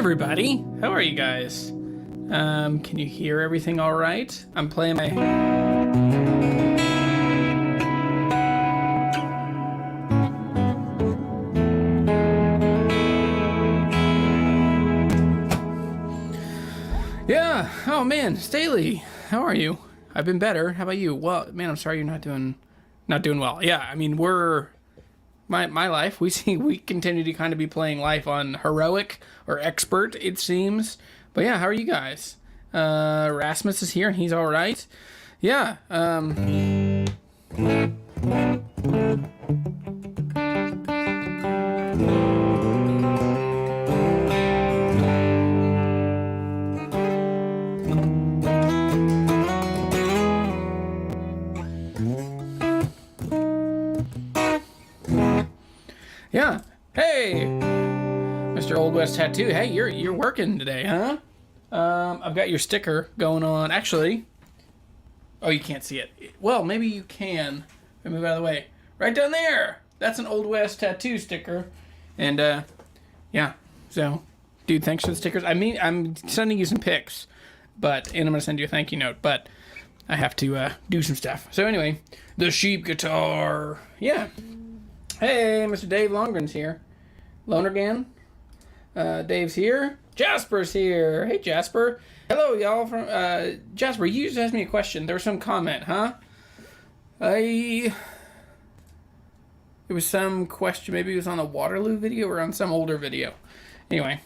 everybody. How are you guys? Can you hear everything all right? I'm playing my... Yeah. Oh man, Staley, how are you? I've been better. How about you? Well, man, I'm sorry you're not doing well. Yeah, I mean, we're... My life, we continue to kind of be playing life on heroic or expert, it seems. But yeah, how are you guys? Rasmus is here and he's all right. Yeah. Yeah. Hey, Mr. Old West Tattoo. Hey, you're working today, huh? I've got your sticker going on. Actually, oh, you can't see it. Well, maybe you can. Let me move out of the way. Right down there. That's an Old West Tattoo sticker. And yeah. So, dude, thanks for the stickers. I mean, I'm sending you some pics, and I'm gonna send you a thank you note. But I have to do some stuff. So anyway, the sheep guitar. Yeah. Hey, Mr. Dave Longren's here. Lonergan. Dave's here. Jasper's here. Hey, Jasper. Hello, y'all. From Jasper, you just asked me a question. There was some comment, huh? It was some question. Maybe it was on a Waterloo video or on some older video. Anyway.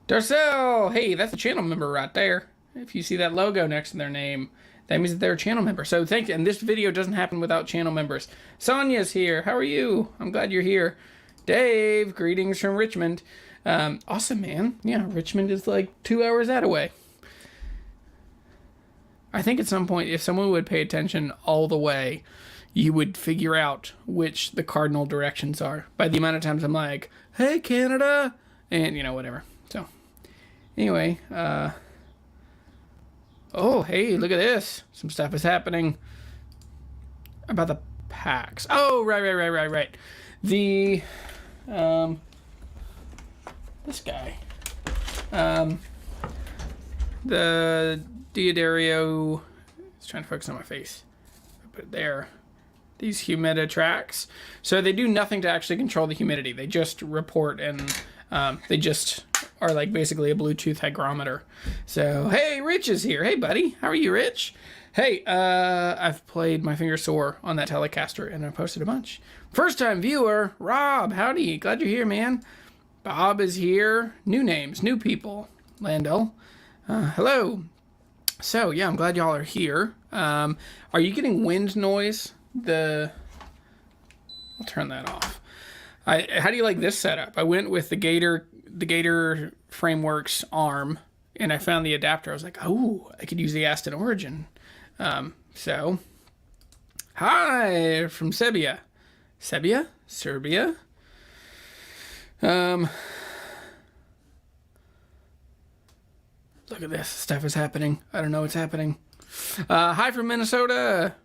Darcel. Hey, that's a channel member right there. If you see that logo next to their name, that means that they're a channel member. So thank you. And this video doesn't happen without channel members. Sonia's here. How are you? I'm glad you're here. Dave, greetings from Richmond. Awesome, man. Yeah, Richmond is like 2 hours that away. I think at some point, if someone would pay attention all the way, you would figure out which the cardinal directions are. By the amount of times I'm like, hey, Canada, and, you know, whatever. So, anyway, oh, hey, look at this. Some stuff is happening about the packs. Oh, right. The, this guy. The Diodario, it's trying to focus on my face. Put it there. These humiditracks. So they do nothing to actually control the humidity. They just report and they just are like basically a Bluetooth hygrometer. So, hey, Rich is here. Hey, buddy. How are you, Rich? Hey, I've played my finger sore on that Telecaster, and I posted a bunch. First-time viewer, Rob. Howdy. Glad you're here, man. Bob is here. New names, new people. Lando. Hello. So, yeah, I'm glad y'all are here. Are you getting wind noise? I'll turn that off. How do you like this setup? I went with the Gator Frameworks arm, and I found the adapter. I was like, oh, I could use the Aston Origin. So, hi from Serbia. Serbia? Look at this. Stuff is happening. I don't know what's happening. Hi from Minnesota.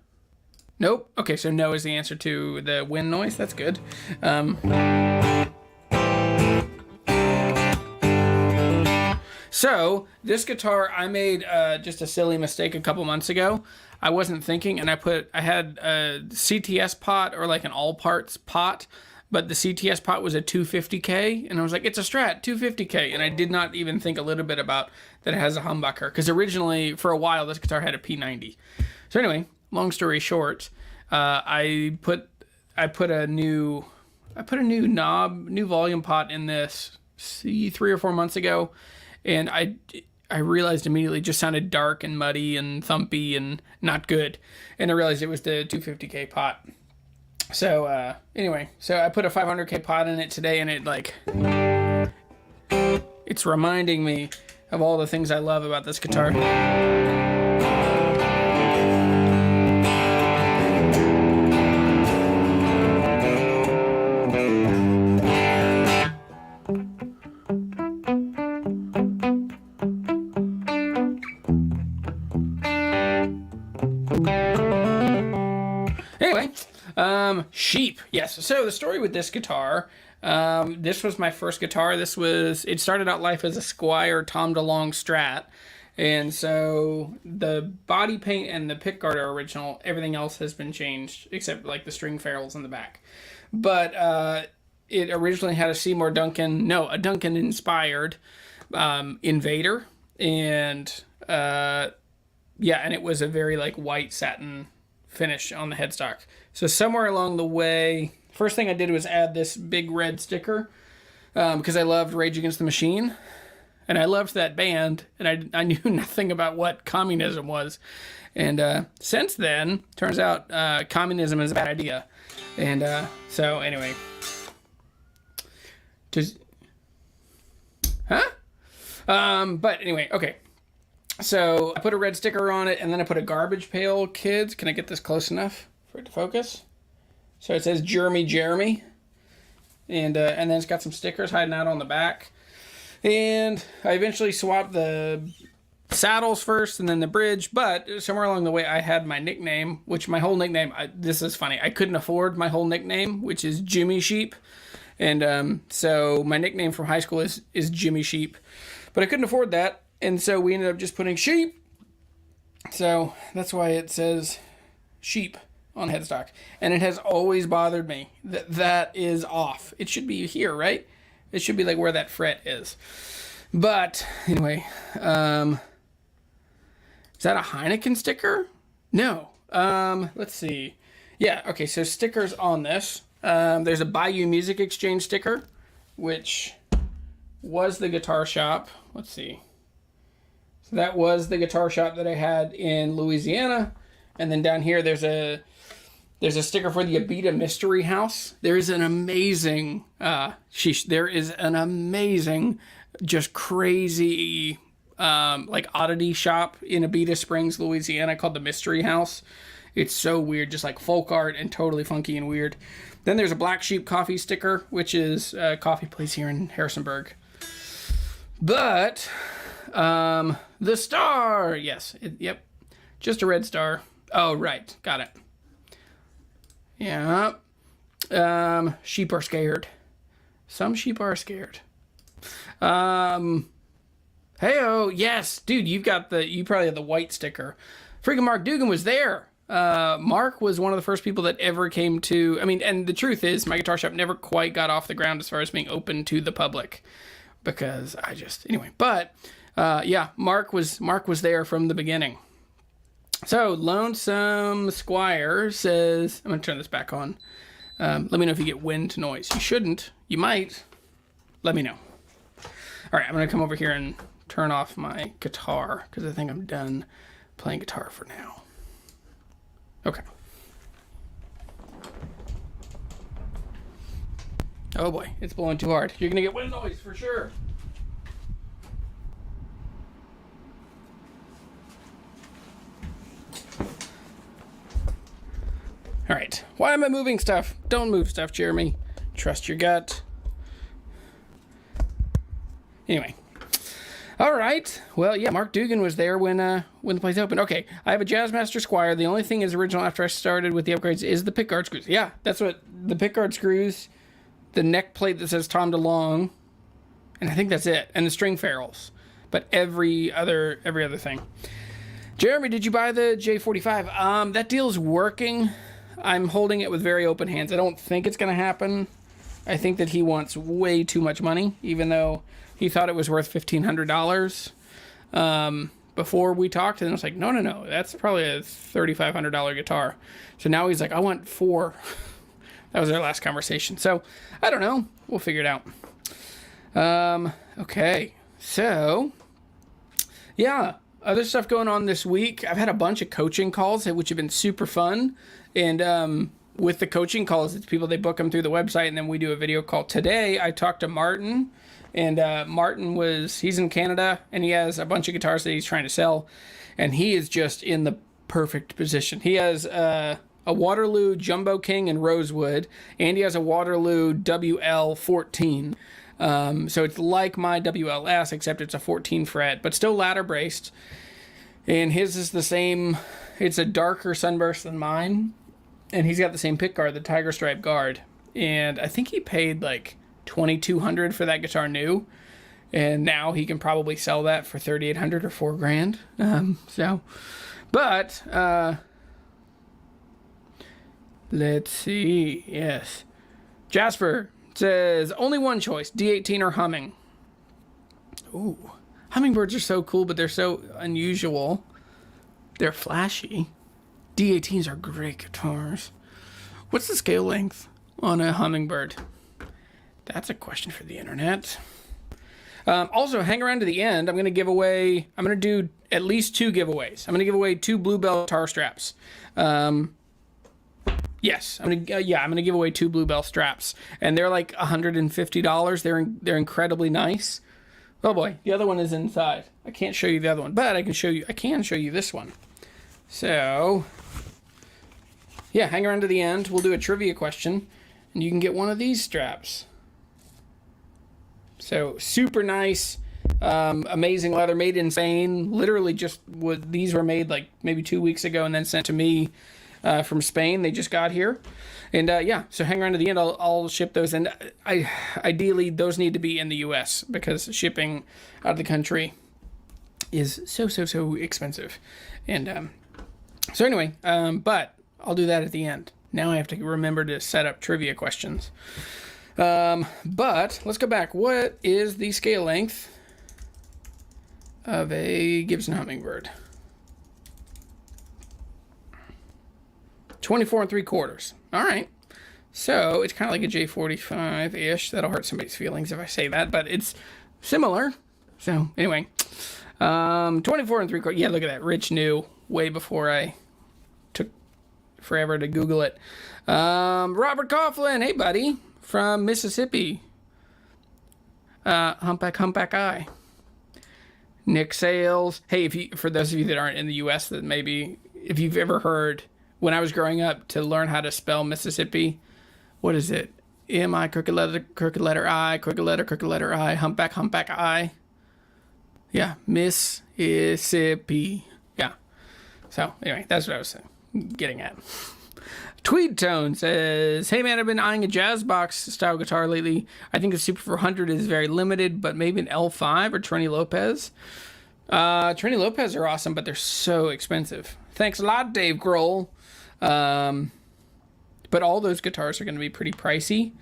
Nope. Okay, so no is the answer to the wind noise. That's good. So, this guitar, I made just a silly mistake a couple months ago. I wasn't thinking, and I had a CTS pot or like an all parts pot, but the CTS pot was a 250K, and I was like, it's a Strat, 250K, and I did not even think a little bit about that it has a humbucker, because originally, for a while, this guitar had a P90. So anyway, long story short, I put a new volume pot in this 3 or 4 months ago, and I realized immediately it just sounded dark and muddy and thumpy and not good. And I realized it was the 250K pot. So, anyway, so I put a 500K pot in it today, and it's reminding me of all the things I love about this guitar. Anyway, sheep. Yes. So the story with this guitar, This was my first guitar. It started out life as a Squire Tom DeLonge Strat. And so the body paint and the pickguard are original. Everything else has been changed except like the string ferrules in the back. But it originally had a Duncan inspired Invader. And and it was a very like white satin finish on the headstock. So somewhere along the way, first thing I did was add this big red sticker because I loved Rage Against the Machine. And I loved that band, and I knew nothing about what communism was. And since then, turns out communism is a bad idea. And so anyway. But anyway, okay. So I put a red sticker on it, and then I put a Garbage Pail Kids. Can I get this close enough for it to focus? So it says Jeremy. And then it's got some stickers hiding out on the back. And I eventually swapped the saddles first and then the bridge, but somewhere along the way I had my nickname, which my whole nickname, this is funny, I couldn't afford my whole nickname, which is Jimmy Sheep. And so my nickname from high school is Jimmy Sheep, but I couldn't afford that, and so we ended up just putting Sheep. So that's why it says Sheep on headstock, and it has always bothered me that is off. It should be here, right? It should be like where that fret is. But anyway, is that a Heineken sticker? No. Let's see. Yeah, okay, so stickers on this. There's a Bayou Music Exchange sticker, which was the guitar shop. Let's see. So that was the guitar shop that I had in Louisiana. And then down here there's a sticker for the Abita Mystery House. There is an amazing, just crazy, like oddity shop in Abita Springs, Louisiana called the Mystery House. It's so weird, just like folk art and totally funky and weird. Then there's a Black Sheep Coffee sticker, which is a coffee place here in Harrisonburg. But, the star, yes, yep, just a red star. Oh, right, got it. Yeah. Sheep are scared. Some sheep are scared. Hey-oh, yes, dude, you probably have the white sticker. Freaking Mark Dugan was there. Mark was one of the first people that ever came to, and the truth is, my guitar shop never quite got off the ground as far as being open to the public. Because Mark was there from the beginning. So, Lonesome Squire says, I'm going to turn this back on. Let me know if you get wind noise. You shouldn't. You might. Let me know. All right, I'm going to come over here and turn off my guitar because I think I'm done playing guitar for now. Okay. Oh boy, it's blowing too hard. You're going to get wind noise for sure. All right. Why am I moving stuff? Don't move stuff, Jeremy. Trust your gut. Anyway. All right. Well, yeah, Mark Dugan was there when the place opened. Okay, I have a Jazzmaster Squire. The only thing is original after I started with the upgrades is the pickguard screws. Yeah, that's what the pickguard screws, the neck plate that says Tom DeLonge, and I think that's it, and the string ferrules. But every other thing. Jeremy, did you buy the J45? That deal's working. I'm holding it with very open hands. I don't think it's going to happen. I think that he wants way too much money, even though he thought it was worth $1,500 before we talked. And I was like, no, that's probably a $3,500 guitar. So now he's like, I want $4,000. That was our last conversation. So I don't know. We'll figure it out. Okay. So, yeah. Other stuff going on this week. I've had a bunch of coaching calls, which have been super fun. And with the coaching calls, it's people, they book them through the website, and then we do a video call. Today, I talked to Martin, and he's in Canada, and he has a bunch of guitars that he's trying to sell, and he is just in the perfect position. He has a Waterloo Jumbo King in Rosewood, and he has a Waterloo WL14. So it's like my WLS, except it's a 14 fret, but still ladder braced. And his is the same, it's a darker sunburst than mine. And he's got the same pick guard, the Tiger Stripe guard. And I think he paid like $2,200 for that guitar new, and now he can probably sell that for $3,800 or $4,000. But let's see. Yes, Jasper says only one choice: D18 or Humming. Ooh, hummingbirds are so cool, but they're so unusual. They're flashy. D18s are great guitars. What's the scale length on a hummingbird? That's a question for the internet. Also, hang around to the end. I'm going to do at least 2 giveaways. I'm going to give away 2 Bluebell guitar straps. Yes, I'm going to give away 2 Bluebell straps. And they're like $150. They're incredibly nice. Oh boy, the other one is inside. I can't show you the other one, but I can show you this one. So, yeah, hang around to the end. We'll do a trivia question, and you can get one of these straps. So, super nice, amazing leather, made in Spain. Literally these were made like maybe 2 weeks ago and then sent to me from Spain. They just got here. And yeah, so hang around to the end. I'll ship those. And ideally, those need to be in the U.S. because shipping out of the country is so expensive. And so anyway, but I'll do that at the end. Now I have to remember to set up trivia questions. But let's go back. What is the scale length of a Gibson Hummingbird? 24 3/4. All right. So it's kind of like a J45-ish. That'll hurt somebody's feelings if I say that, but it's similar. So anyway, 24 3/4. Yeah, look at that. Rich knew way before I took forever to Google it. Robert Coughlin. Hey, buddy. From Mississippi. Humpback Eye. Nick Sales. Hey, for those of you that aren't in the U.S., that maybe if you've ever heard, when I was growing up, to learn how to spell Mississippi, what is it? M-I, crooked letter I, crooked letter I, humpback I. Yeah, Mississippi. Yeah. So, anyway, that's what I was getting at. Tweed Tone says, hey man, I've been eyeing a jazz box style guitar lately. I think the Super 400 is very limited, but maybe an L5 or Trini Lopez. Trini Lopez are awesome, but they're so expensive. Thanks a lot, Dave Grohl. But all those guitars are going to be pretty pricey.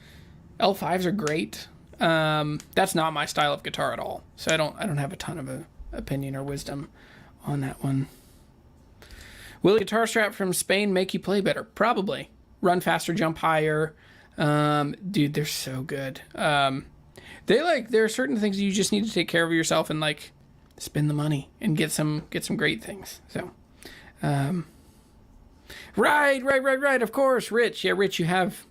L5s are great. That's not my style of guitar at all, so I don't have a ton of opinion or wisdom on that one. Will a guitar strap from Spain make you play better? Probably. Run faster, jump higher. Dude, they're so good. There are certain things you just need to take care of yourself and like spend the money and get some great things. So, right. Of course, Rich. Yeah, Rich, you have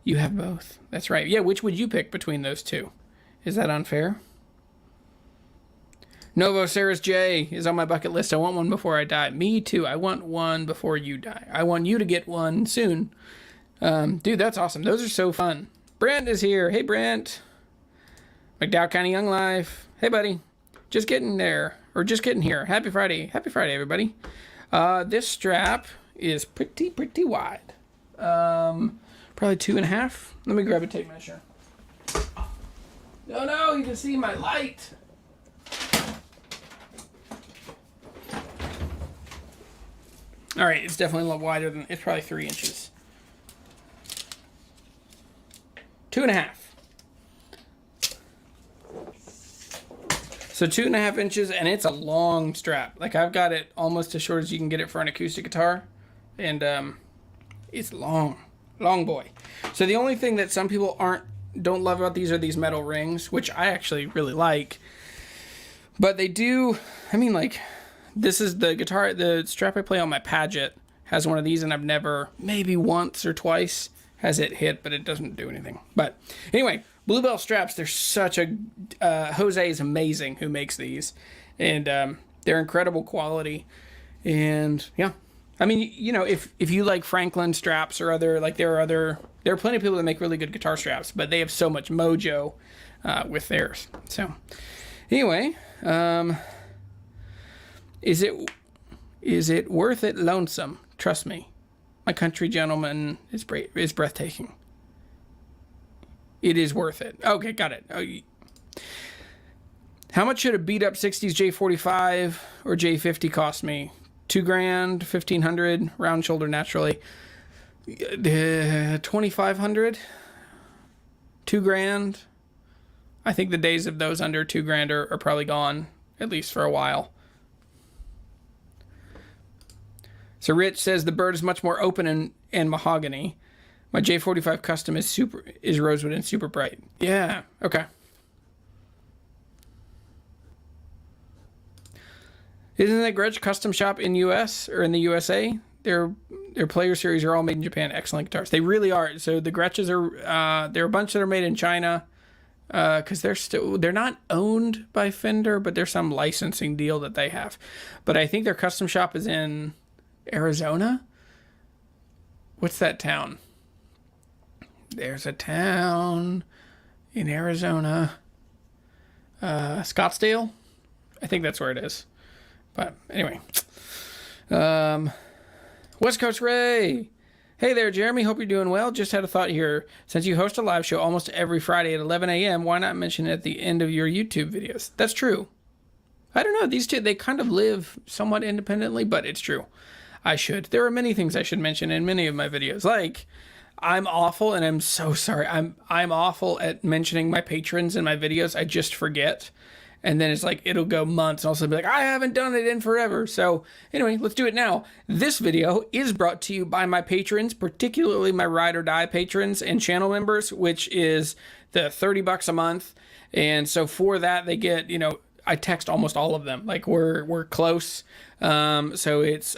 both. That's right. Yeah, which would you pick between those two? Is that unfair? Novo Saris J is on my bucket list. I want one before I die. Me too. I want one before you die. I want you to get one soon. Dude, that's awesome. Those are so fun. Brent is here. Hey, Brent. McDowell County Young Life. Hey, buddy. Just getting there. Or just getting here. Happy Friday. Happy Friday, everybody. This strap is pretty wide. Probably 2.5. Let me grab a tape measure. No, you can see my light. All right, it's definitely a little wider than, it's probably 3 inches. 2.5. So 2.5 inches, and it's a long strap. Like I've got it almost as short as you can get it for an acoustic guitar. And it's long boy. So the only thing that some people don't love about these are these metal rings, which I actually really like. But they do, I mean, like, this is the strap I play on my Paget has one of these, and I've never, maybe once or twice has it hit, but it doesn't do anything. But anyway, Bluebell straps, they're such a, Jose is amazing who makes these, and they're incredible quality. And yeah, I mean, you know, if you like Franklin straps or other, like there are plenty of people that make really good guitar straps, but they have so much mojo with theirs. So anyway, Is it worth it? Lonesome. Trust me. My country gentleman is breathtaking. it is worth it. Okay, got it. How much should a beat up 60s J45 or J50 cost me? $2,000, $1,500, round shoulder naturally. 2,500, $2,000. I think the days of those under $2,000 are probably gone, at least for a while. So Rich says the bird is much more open and mahogany. My J45 custom is rosewood and super bright. Yeah, okay. Isn't that Gretsch Custom Shop in US or in the USA? Their player series are all made in Japan. Excellent guitars. They really are. So the Gretches are there are a bunch that are made in China because they're not owned by Fender, but there's some licensing deal that they have. But I think their custom shop is in Arizona. What's that town? There's a town in Arizona. Scottsdale? I think that's where it is. But anyway. West Coast Ray. Hey there, Jeremy. Hope you're doing well. Just had a thought here. Since you host a live show almost every Friday at 11 a.m., why not mention it at the end of your YouTube videos? That's true. I don't know. These two, they kind of live somewhat independently, but it's true. I should. There are many things I should mention in many of my videos. Like, I'm awful, and I'm so sorry. I'm awful at mentioning my patrons in my videos. I just forget. And then it's like, it'll go months, and I'll also be like, I haven't done it in forever. So anyway, let's do it now. This video is brought to you by my patrons, particularly my Ride or Die patrons and channel members, which is the $30 a month. And so for that, they get, I text almost all of them. Like we're close. So it's,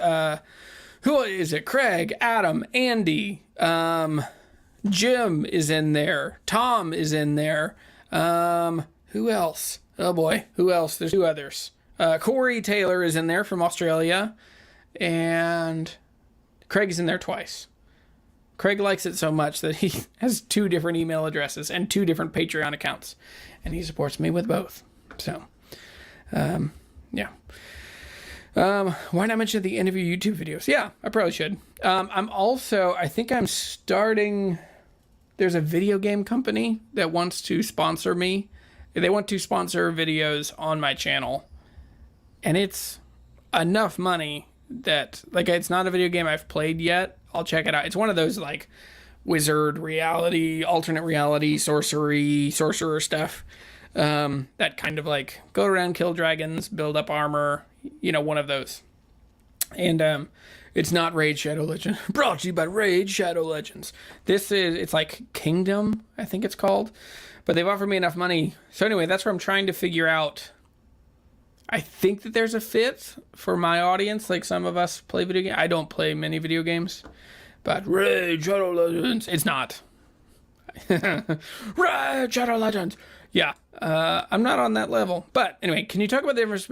who is it? Craig, Adam, Andy, Jim is in there. Tom is in there. Who else? Oh boy, who else? There's two others. Corey Taylor is in there from Australia, and Craig is in there twice. Craig likes it so much that he has 2 different email addresses and 2 different Patreon accounts, and he supports me with both. So, yeah. Why not mention at the end of your YouTube videos? Yeah, I probably should. I think I'm starting, there's a video game company that wants to sponsor me. They want to sponsor videos on my channel, and it's enough money that, like, it's not a video game I've played yet. I'll check it out. It's one of those, like, wizard reality, alternate reality, sorcerer stuff. That kind of, like, go around, kill dragons, build up armor, one of those. And it's not Raid Shadow Legends. Brought to you by Raid Shadow Legends. It's like Kingdom, I think it's called. But they've offered me enough money. So anyway, that's where I'm trying to figure out. I think that there's a fit for my audience. Like, some of us play video games. I don't play many video games. But Raid Shadow Legends. It's not. Raid Shadow Legends. Yeah. I'm not on that level. But anyway, can you talk about the difference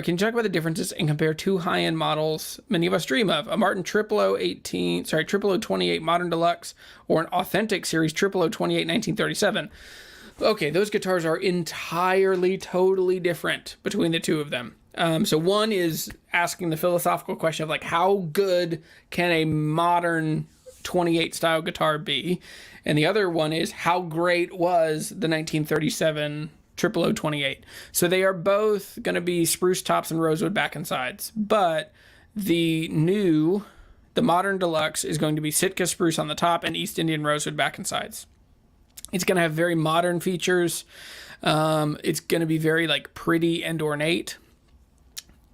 can you talk about the differences and compare 2 high-end models many of us dream of? A Martin 0028 Modern Deluxe, or an Authentic Series 0028 1937. Okay, those guitars are entirely, totally different between the two of them. So one is asking the philosophical question of, like, how good can a modern 28 style guitar be? And the other one is, how great was the 1937 0028. So they are both going to be spruce tops and rosewood back and sides, but the modern deluxe is going to be Sitka spruce on the top and East Indian rosewood back and sides. It's going to have very modern features. It's going to be very, like, pretty and ornate.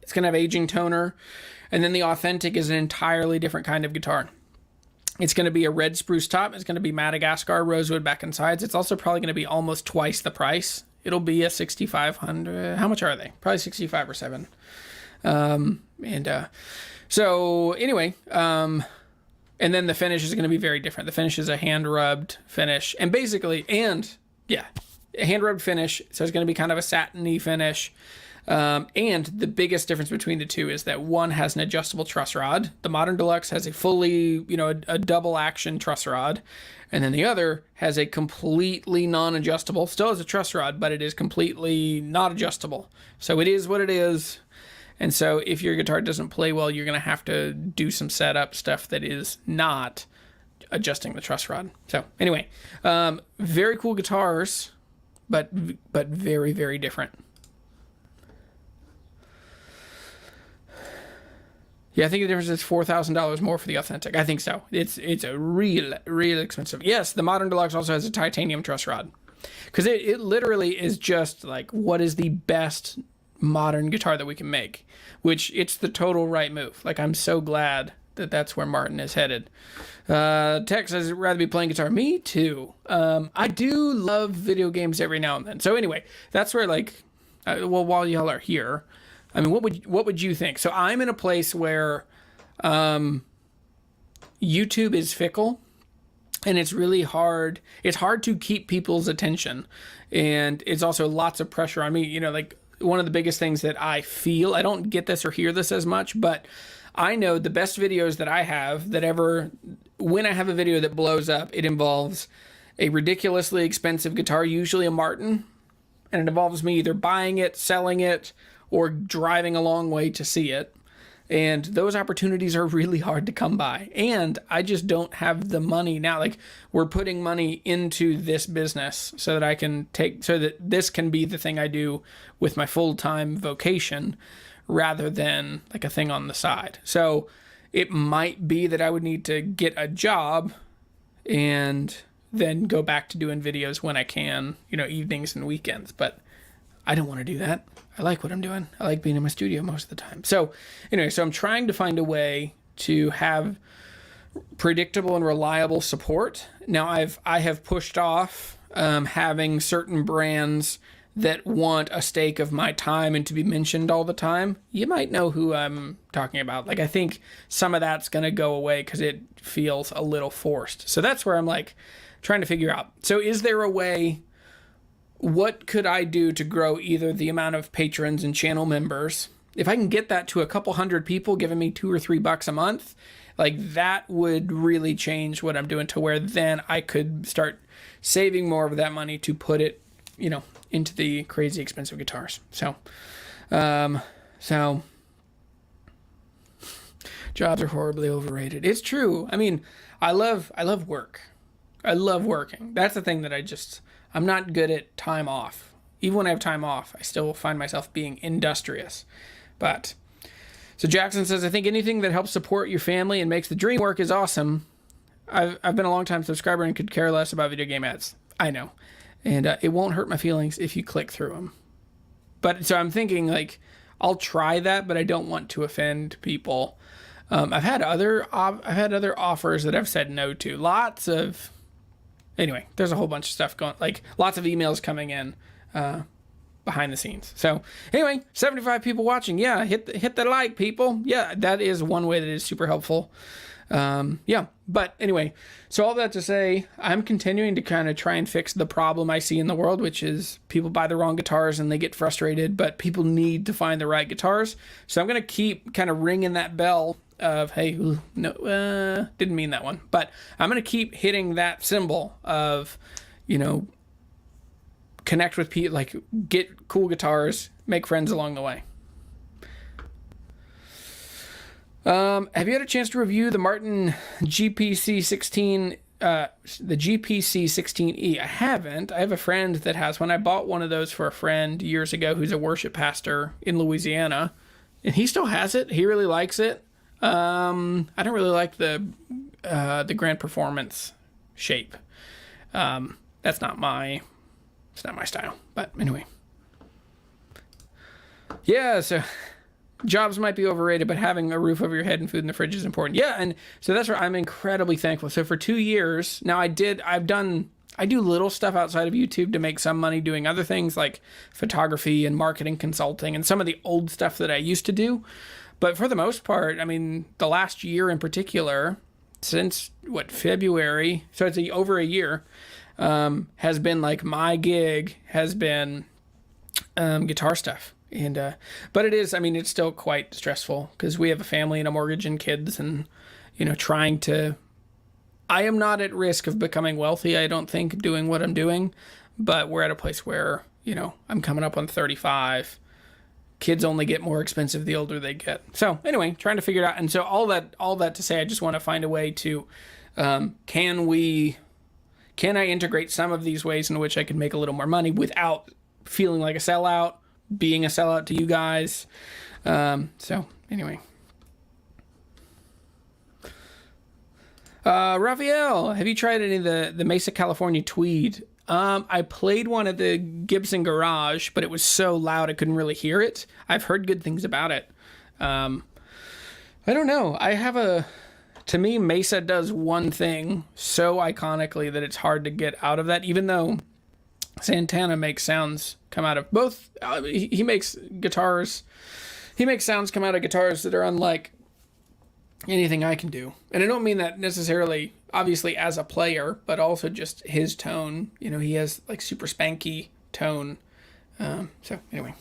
It's going to have aging toner. And then the Authentic is an entirely different kind of guitar. It's going to be a red spruce top. It's going to be Madagascar rosewood back and sides. It's also probably going to be almost twice the price. It'll be a 6,500. How much are they? Probably 65 or 7. So anyway, and then the finish is going to be very different. The finish is a hand-rubbed finish, and a hand-rubbed finish. So it's going to be kind of a satiny finish. And the biggest difference between the two is that one has an adjustable truss rod. The Modern Deluxe has a fully, a double action truss rod. And then the other has a completely non-adjustable, still has a truss rod, but it is completely not adjustable. So it is what it is. And so if your guitar doesn't play well, you're going to have to do some setup stuff that is not adjusting the truss rod. So anyway, very cool guitars, but very, very different. Yeah, I think the difference is $4,000 more for the Authentic. I think so. It's a real expensive. Yes, the Modern Deluxe also has a titanium truss rod. Because it literally is just like, what is the best modern guitar that we can make? Which, it's the total right move. Like, I'm so glad that that's where Martin is headed. Tech says, I'd rather be playing guitar. Me too. I do love video games every now and then. So anyway, that's where, like, well, while y'all are here, I mean, what would you think? So I'm in a place where YouTube is fickle. And it's really hard. It's hard to keep people's attention. And it's also lots of pressure on me. You know, like, one of the biggest things that I feel, I don't get this or hear this as much, but I know the best videos that I have that ever, when I have a video that blows up, it involves a ridiculously expensive guitar, usually a Martin. And it involves me either buying it, selling it, or driving a long way to see it. And those opportunities are really hard to come by. And I just don't have the money now. Like, we're putting money into this business so that I can so that this can be the thing I do with my full-time vocation rather than like a thing on the side. So it might be that I would need to get a job and then go back to doing videos when I can, you know, evenings and weekends. But I don't want to do that. I like what I'm doing. I like being in my studio most of the time. So anyway, so I'm trying to find a way to have predictable and reliable support. Now I have pushed off having certain brands that want a stake of my time and to be mentioned all the time. You might know who I'm talking about. Like, I think some of that's going to go away because it feels a little forced. So that's where I'm like trying to figure out. So is there a way? What could I do to grow either the amount of patrons and channel members? If I can get that to a couple hundred people giving me $2 or $3 a month, like, that would really change what I'm doing to where then I could start saving more of that money to put it, you know, into the crazy expensive guitars. So jobs are horribly overrated. It's true. I mean, I love work. I love working. That's the thing that I'm not good at time off. Even when I have time off, I still find myself being industrious. But, so Jackson says, I think anything that helps support your family and makes the dream work is awesome. I've been a long-time subscriber and could care less about video game ads. I know. And it won't hurt my feelings if you click through them. But, so I'm thinking, like, I'll try that, but I don't want to offend people. I've had other offers that I've said no to. Anyway, there's a whole bunch of stuff going, like lots of emails coming in behind the scenes. So anyway, 75 people watching. Yeah, hit the like, people. Yeah, that is one way that is super helpful. Yeah, but anyway, so all that to say, I'm continuing to kind of try and fix the problem I see in the world, which is people buy the wrong guitars and they get frustrated, but people need to find the right guitars. So I'm going to keep kind of ringing that bell of, hey, no, didn't mean that one, but I'm going to keep hitting that symbol of, you know, connect with people, like, get cool guitars, make friends along the way. Have you had a chance to review the Martin GPC 16, the GPC 16E? I haven't. I have a friend that has one. I bought one of those for a friend years ago who's a worship pastor in Louisiana, and he still has it. He really likes it. I don't really like the Grand Performance shape. It's not my style, but anyway. Yeah, so jobs might be overrated, but having a roof over your head and food in the fridge is important. Yeah, and so that's where I'm incredibly thankful. So for 2 years, now I do little stuff outside of YouTube to make some money doing other things like photography and marketing consulting and some of the old stuff that I used to do. But for the most part, I mean, the last year in particular, since February, so it's over a year, has been like my gig has been guitar stuff. And but it is, I mean, it's still quite stressful because we have a family and a mortgage and kids, and, you know, I am not at risk of becoming wealthy, I don't think, doing what I'm doing, but we're at a place where, you know, I'm coming up on 35. kids only get more expensive the older they get. So anyway, trying to figure it out. And so all that to say, I just want to find a way to, can I integrate some of these ways in which I can make a little more money without feeling like a sellout, being a sellout to you guys. So anyway. Raphael, have you tried any of the Mesa, California tweed? I played one at the Gibson garage, but it was so loud I couldn't really hear it. I've heard good things about it. I don't know. To me, Mesa does one thing so iconically that it's hard to get out of that, even though Santana makes sounds come out of both. He makes sounds come out of guitars that are unlike anything I can do. And I don't mean that necessarily, obviously, as a player, but also just his tone. You know, he has like super spanky tone. So anyway.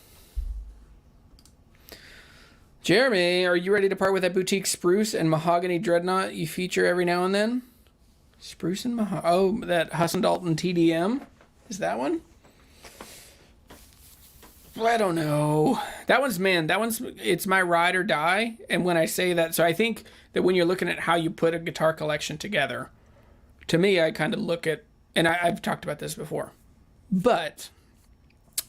Jeremy, are you ready to part with that boutique spruce and mahogany dreadnought you feature every now and then? Spruce and mahogany. Oh, that Husson Dalton TDM? Is that one? Well, I don't know. It's my ride or die. And when I say that, so I think that when you're looking at how you put a guitar collection together, to me, I kind of look at, and I've talked about this before, but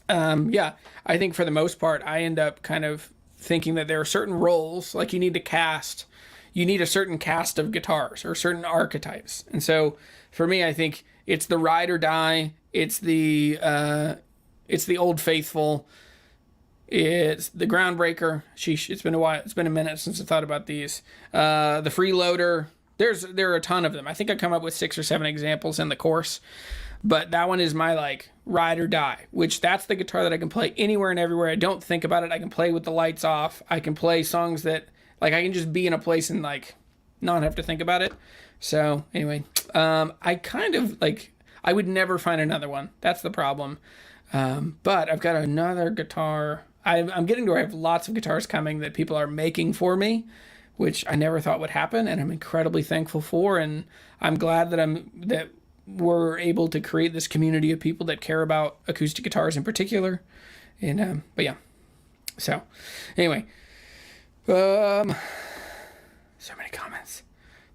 yeah, I think for the most part, I end up kind of thinking that there are certain roles, like you need a certain cast of guitars or certain archetypes. And so for me, I think it's the ride or die. It's the old faithful. It's the groundbreaker. Sheesh, it's been a while. It's been a minute since I thought about these. The freeloader. There are a ton of them. I think I come up with 6 or 7 examples in the course. But that one is my like ride or die, which that's the guitar that I can play anywhere and everywhere. I don't think about it. I can play with the lights off. I can play songs that like I can just be in a place and like not have to think about it. So anyway, I kind of like, I would never find another one. That's the problem. But I've got another guitar. I'm getting to where I have lots of guitars coming that people are making for me, which I never thought would happen, and I'm incredibly thankful for. And I'm glad that we're able to create this community of people that care about acoustic guitars in particular. And but yeah. So anyway, so many comments,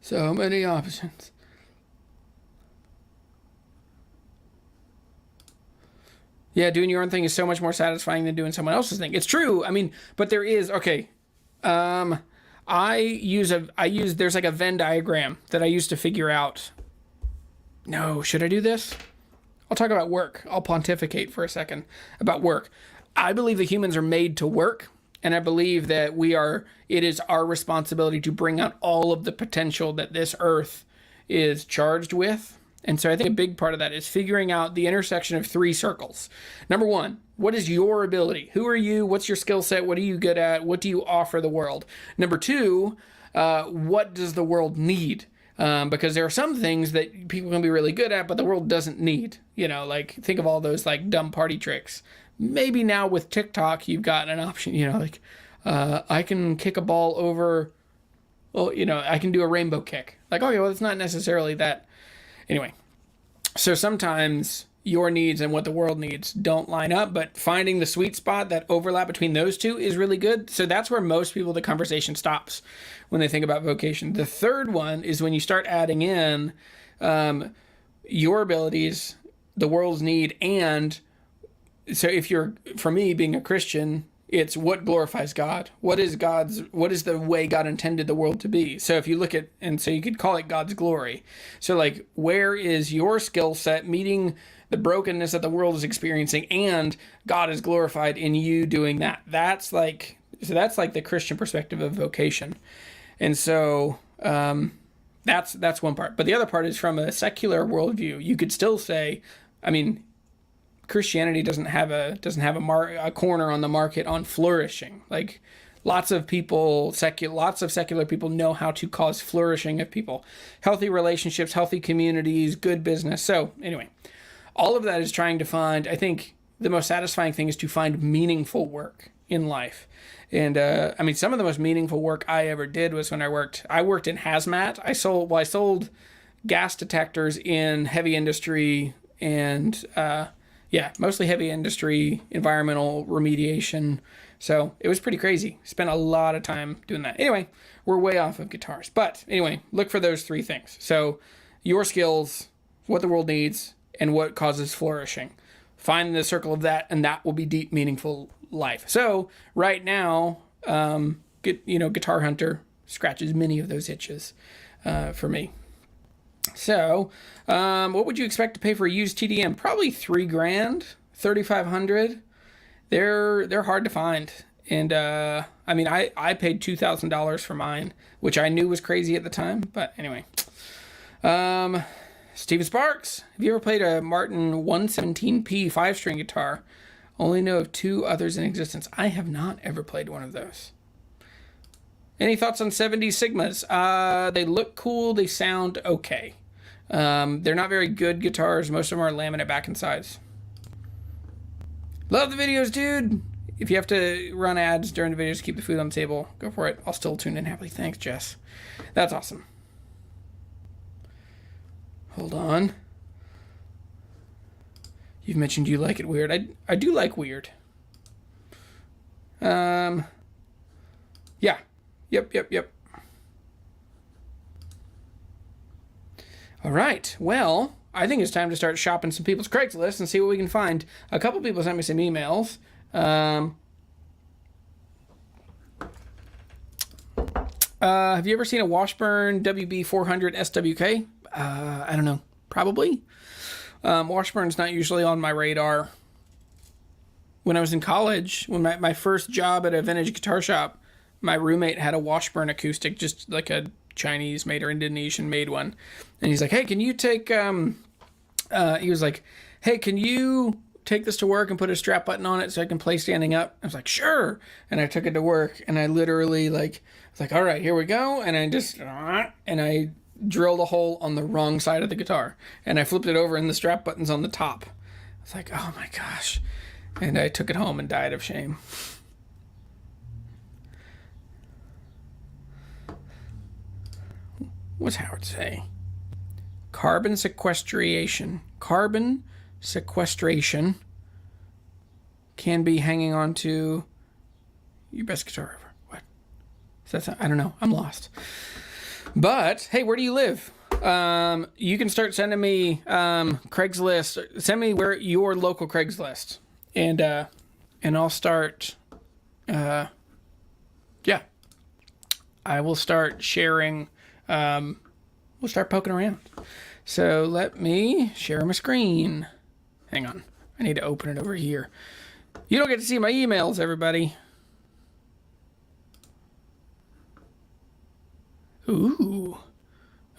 so many options. Yeah, doing your own thing is so much more satisfying than doing someone else's thing. It's true. I mean, but there is, okay. There's like a Venn diagram that I use to figure out. No, should I do this? I'll talk about work. I'll pontificate for a second about work. I believe that humans are made to work, and I believe that it is our responsibility to bring out all of the potential that this earth is charged with. And so I think a big part of that is figuring out the intersection of 3 circles. Number 1, what is your ability? Who are you? What's your skill set? What are you good at? What do you offer the world? Number 2, what does the world need? Because there are some things that people can be really good at, but the world doesn't need. You know, like think of all those like dumb party tricks. Maybe now with TikTok, you've got an option, you know, like I can kick a ball over, well, you know, I can do a rainbow kick. Like, okay, well, it's not necessarily that. Anyway, so sometimes your needs and what the world needs don't line up, but finding the sweet spot, that overlap between those two is really good. So that's where most people, the conversation stops when they think about vocation. The third one is when you start adding in your abilities, the world's need, and so for me, being a Christian, it's what glorifies God. What is the way God intended the world to be? So if you look at, and so you could call it God's glory. So like, where is your skill set meeting the brokenness that the world is experiencing, and God is glorified in you doing that? That's like the Christian perspective of vocation. And so that's one part. But the other part is from a secular worldview. You could still say, I mean, Christianity doesn't have a corner on the market on flourishing. Like lots of secular people know how to cause flourishing of people, healthy relationships, healthy communities, good business. So anyway, all of that is trying to find, I think the most satisfying thing is to find meaningful work in life. And I mean, some of the most meaningful work I ever did was when I worked in hazmat. I sold gas detectors in heavy industry and, mostly heavy industry, environmental remediation, So it was pretty crazy. Spent a lot of time doing that. Anyway, we're way off of guitars. But anyway, look for those 3 things. So your skills, what the world needs, and what causes flourishing. Find the circle of that, and that will be deep, meaningful life. So right now, Guitar Hunter scratches many of those itches for me. So, what would you expect to pay for a used TDM? Probably $3,000, $3,500. They're hard to find, and I paid $2,000 for mine, which I knew was crazy at the time. But anyway, Steven Sparks, have you ever played a Martin 117P 5-string guitar? Only know of 2 others in existence. I have not ever played one of those. Any thoughts on 70 Sigmas? They look cool. They sound okay. They're not very good guitars. Most of them are laminate back and sides. Love the videos, dude. If you have to run ads during the videos to keep the food on the table, go for it. I'll still tune in happily. Thanks, Jess. That's awesome. Hold on. You've mentioned you like it weird. I do like weird. Yeah. Yep. All right. Well, I think it's time to start shopping some people's Craigslist and see what we can find. A couple people sent me some emails. Have you ever seen a Washburn WB400 SWK? I don't know. Probably. Washburn's not usually on my radar. When I was in college, when my first job at a vintage guitar shop, my roommate had a Washburn acoustic, just like a Chinese made or Indonesian made one. And he's like, hey, can you take, he was like, hey, can you take this to work and put a strap button on it so I can play standing up? I was like, sure. And I took it to work, and I literally was like, all right, here we go. And I drilled a hole on the wrong side of the guitar, and I flipped it over, and the strap button's on the top. I was like, oh my gosh. And I took it home and died of shame. What's Howard say? Carbon sequestration can be hanging on to your best guitar ever. What? Is that, I don't know. I'm lost. But hey, where do you live? You can start sending me Craigslist. Send me where your local Craigslist, and I'll start. I will start sharing. We'll start poking around. So let me share my screen. Hang on. I need to open it over here. You don't get to see my emails, everybody. Ooh.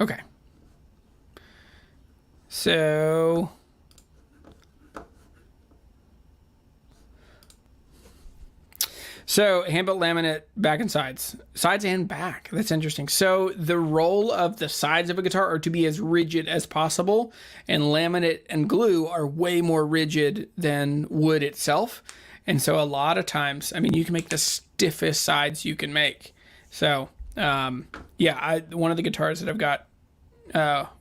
Okay. So hand-built laminate back and sides and back. That's interesting. So the role of the sides of a guitar are to be as rigid as possible, and laminate and glue are way more rigid than wood itself. And so a lot of times, I mean, you can make the stiffest sides you can make. So one of the guitars that I've got,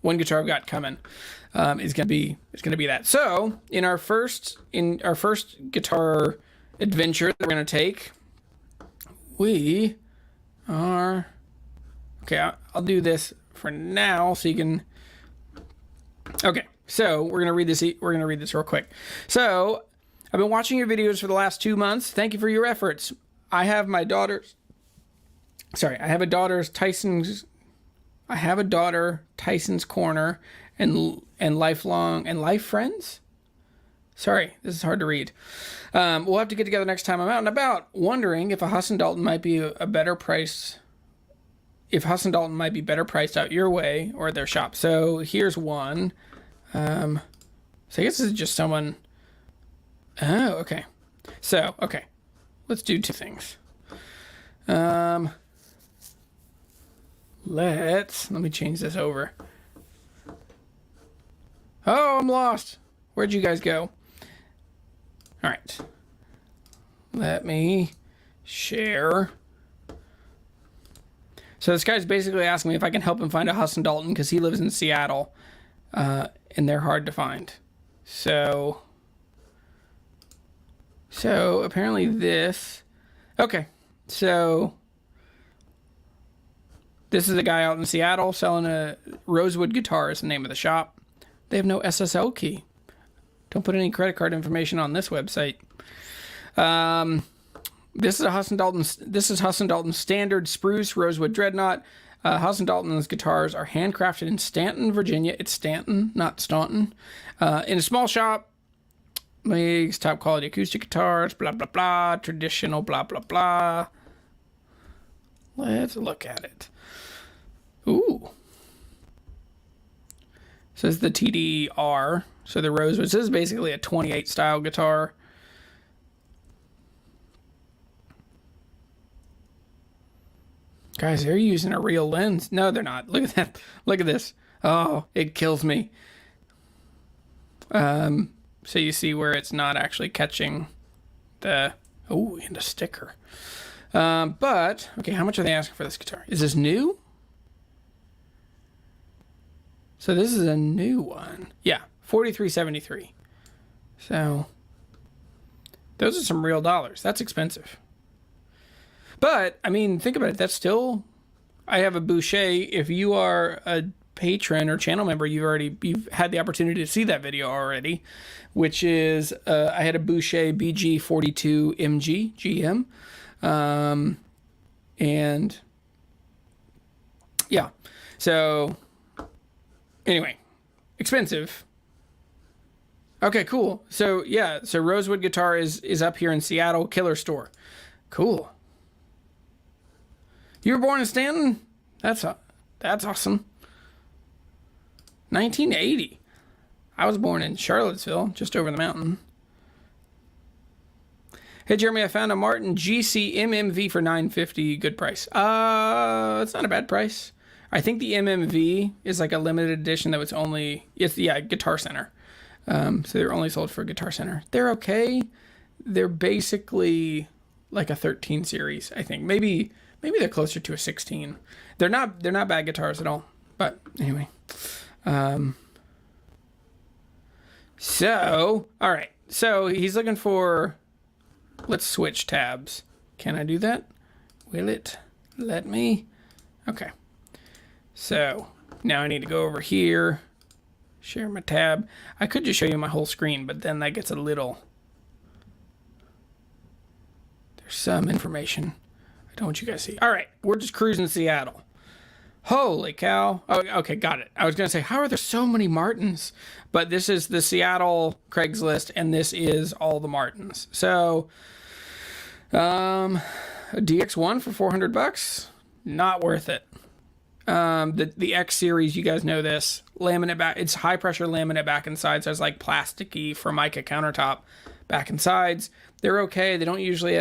one guitar I've got coming, is gonna be that. So in our first guitar adventure that we're gonna take, we are okay. I'll do this for now so you can. Okay, so we're gonna read this. We're gonna read this real quick. So I've been watching your videos for the last 2 months. Thank you for your efforts. I have a daughter, Tyson's Corner, and life friends. Sorry, this is hard to read. We'll have to get together next time I'm out and about. Wondering if a Husson Dalton might be better priced out your way or their shop. So here's one. So I guess this is just someone. Oh, okay. So, okay. Let's do 2 things. Let me change this over. Oh, I'm lost. Where'd you guys go? All right. Let me share. So this guy's basically asking me if I can help him find a Husson Dalton because he lives in Seattle, and they're hard to find. So apparently this Okay, so this is a guy out in Seattle selling a Rosewood guitar is the name of the shop. They have no SSL key. Don't put any credit card information on this website. This is Husson Dalton's standard spruce Rosewood Dreadnought. Husson Dalton's guitars are handcrafted in Stanton, Virginia. It's Stanton, not Staunton. In a small shop, makes top quality acoustic guitars, blah, blah, blah, traditional, blah, blah, blah. Let's look at it. Ooh. Says the TDR. So the Rosewood. This is basically a 28 style guitar. Guys, they're using a real lens. No, they're not. Look at that. Look at this. Oh, it kills me. So you see where it's not actually catching the... Oh, and a sticker. But, okay, how much are they asking for this guitar? Is this new? So this is a new one. Yeah, $43.73. So, those are some real dollars. That's expensive. But, I mean, think about it. That's still... I have a Boucher. If you are a patron or channel member, you've had the opportunity to see that video already, which is I had a Boucher BG42 MG GM, and yeah. So anyway, expensive. Okay, cool. So yeah, so Rosewood Guitar is up here in Seattle, Killer Store. Cool. You were born in Stanton? That's awesome. 1980. I was born in Charlottesville, just over the mountain. Hey Jeremy, I found a Martin GC MMV for $950. Good price. It's not a bad price. I think the MMV is like a limited edition that it's Guitar Center. So they're only sold for Guitar Center. They're okay. They're basically like a 13 series, I think. Maybe they're closer to a 16. They're not bad guitars at all. But anyway. So, all right. So he's looking for, let's switch tabs. Can I do that? Will it let me? Okay. So now I need to go over here, share my tab. I could just show you my whole screen, but then that gets a little, there's some information I don't want you guys to see. All right. We're just cruising Seattle. Holy cow. Oh, okay, got it. I was going to say, how are there so many Martins? But this is the Seattle Craigslist, and this is all the Martins. So, a DX1 for $400, not worth it. The X series, you guys know this. Laminate back, it's high pressure laminate back and sides. So it's like plasticky Formica countertop back and sides. They're okay. They don't usually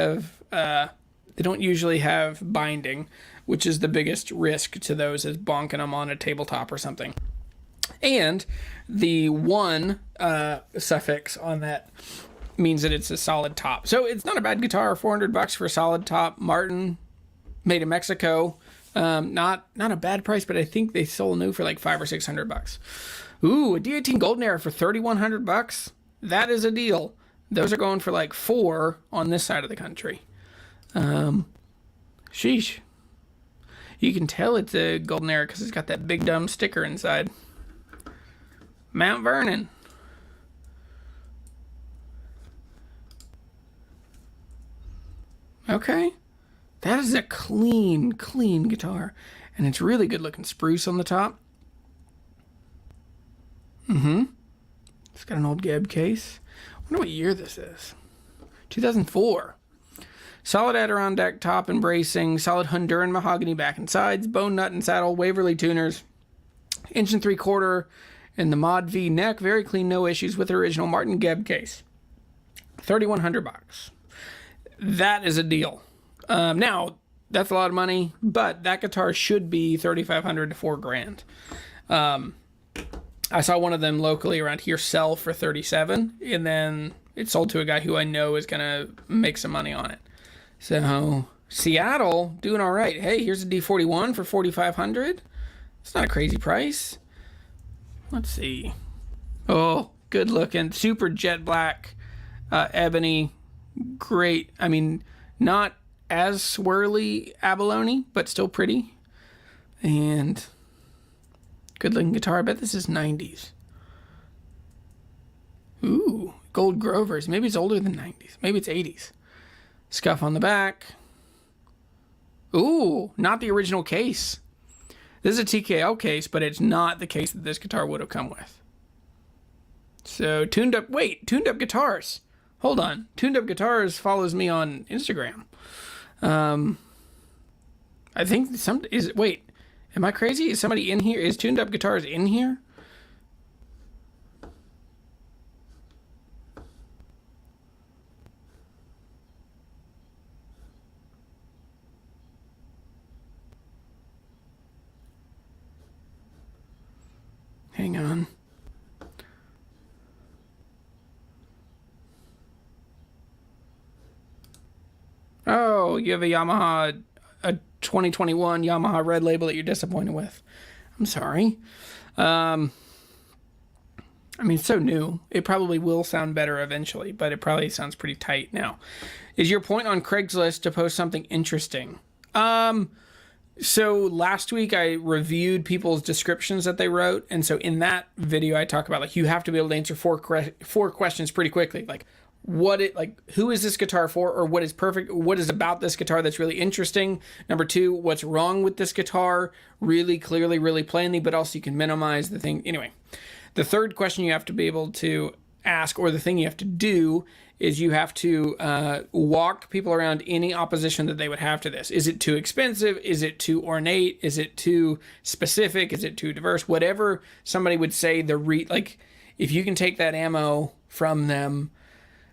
have binding, which is the biggest risk to those, is bonking them on a tabletop or something. And the one suffix on that means that it's a solid top. So it's not a bad guitar. $400 for a solid top. Martin, made in Mexico. Not a bad price, but I think they sold new for like $500 or $600. Ooh, a D18 Golden Era for $3,100. That is a deal. Those are going for like $400 on this side of the country. Sheesh. You can tell it's a Golden Era because it's got that big dumb sticker inside. Mount Vernon. Okay. That is a clean guitar. And it's really good looking spruce on the top. It's got an old Geb case. I wonder what year this is. 2004. Solid Adirondack top and bracing, solid Honduran mahogany back and sides, bone nut and saddle, Waverly tuners, 1 3/4 in the Mod V neck, very clean, no issues with the original Martin Geb case. $3,100. That is a deal. Now, that's a lot of money, but that guitar should be $3,500 to $4,000. I saw one of them locally around here sell for $37,000, and then it sold to a guy who I know is gonna make some money on it. So, Seattle, doing all right. Hey, here's a D41 for $4,500. It's not a crazy price. Let's see. Oh, good looking. Super jet black, ebony. Great. I mean, not as swirly abalone, but still pretty. And good looking guitar. I bet this is 90s. Ooh, gold Grovers. Maybe it's older than 90s. Maybe it's 80s. Scuff on the back. Ooh, not the original case. This is a TKL case, but it's not the case that this guitar would have come with. So, tuned up guitars. Hold on. Tuned Up Guitars follows me on Instagram. I think wait, am I crazy? Is somebody in here? Is Tuned Up Guitars in here? Hang on. Oh, you have a Yamaha, a 2021 Yamaha red label that you're disappointed with. I'm sorry. I mean, it's so new. It probably will sound better eventually, but it probably sounds pretty tight now. Is your point on Craigslist to post something interesting? So last week I reviewed people's descriptions that they wrote, and so in that video I talk about, like, you have to be able to answer four questions pretty quickly, like who is this guitar for, or what is about this guitar that's really interesting. Number two, what's wrong with this guitar, really clearly, really plainly, but also you can minimize the thing. Anyway, the third question you have to be able to ask, or the thing you have to do, is you have to walk people around any opposition that they would have to this. Is it too expensive? Is it too ornate? Is it too specific? Is it too diverse? Whatever somebody would say, like, if you can take that ammo from them,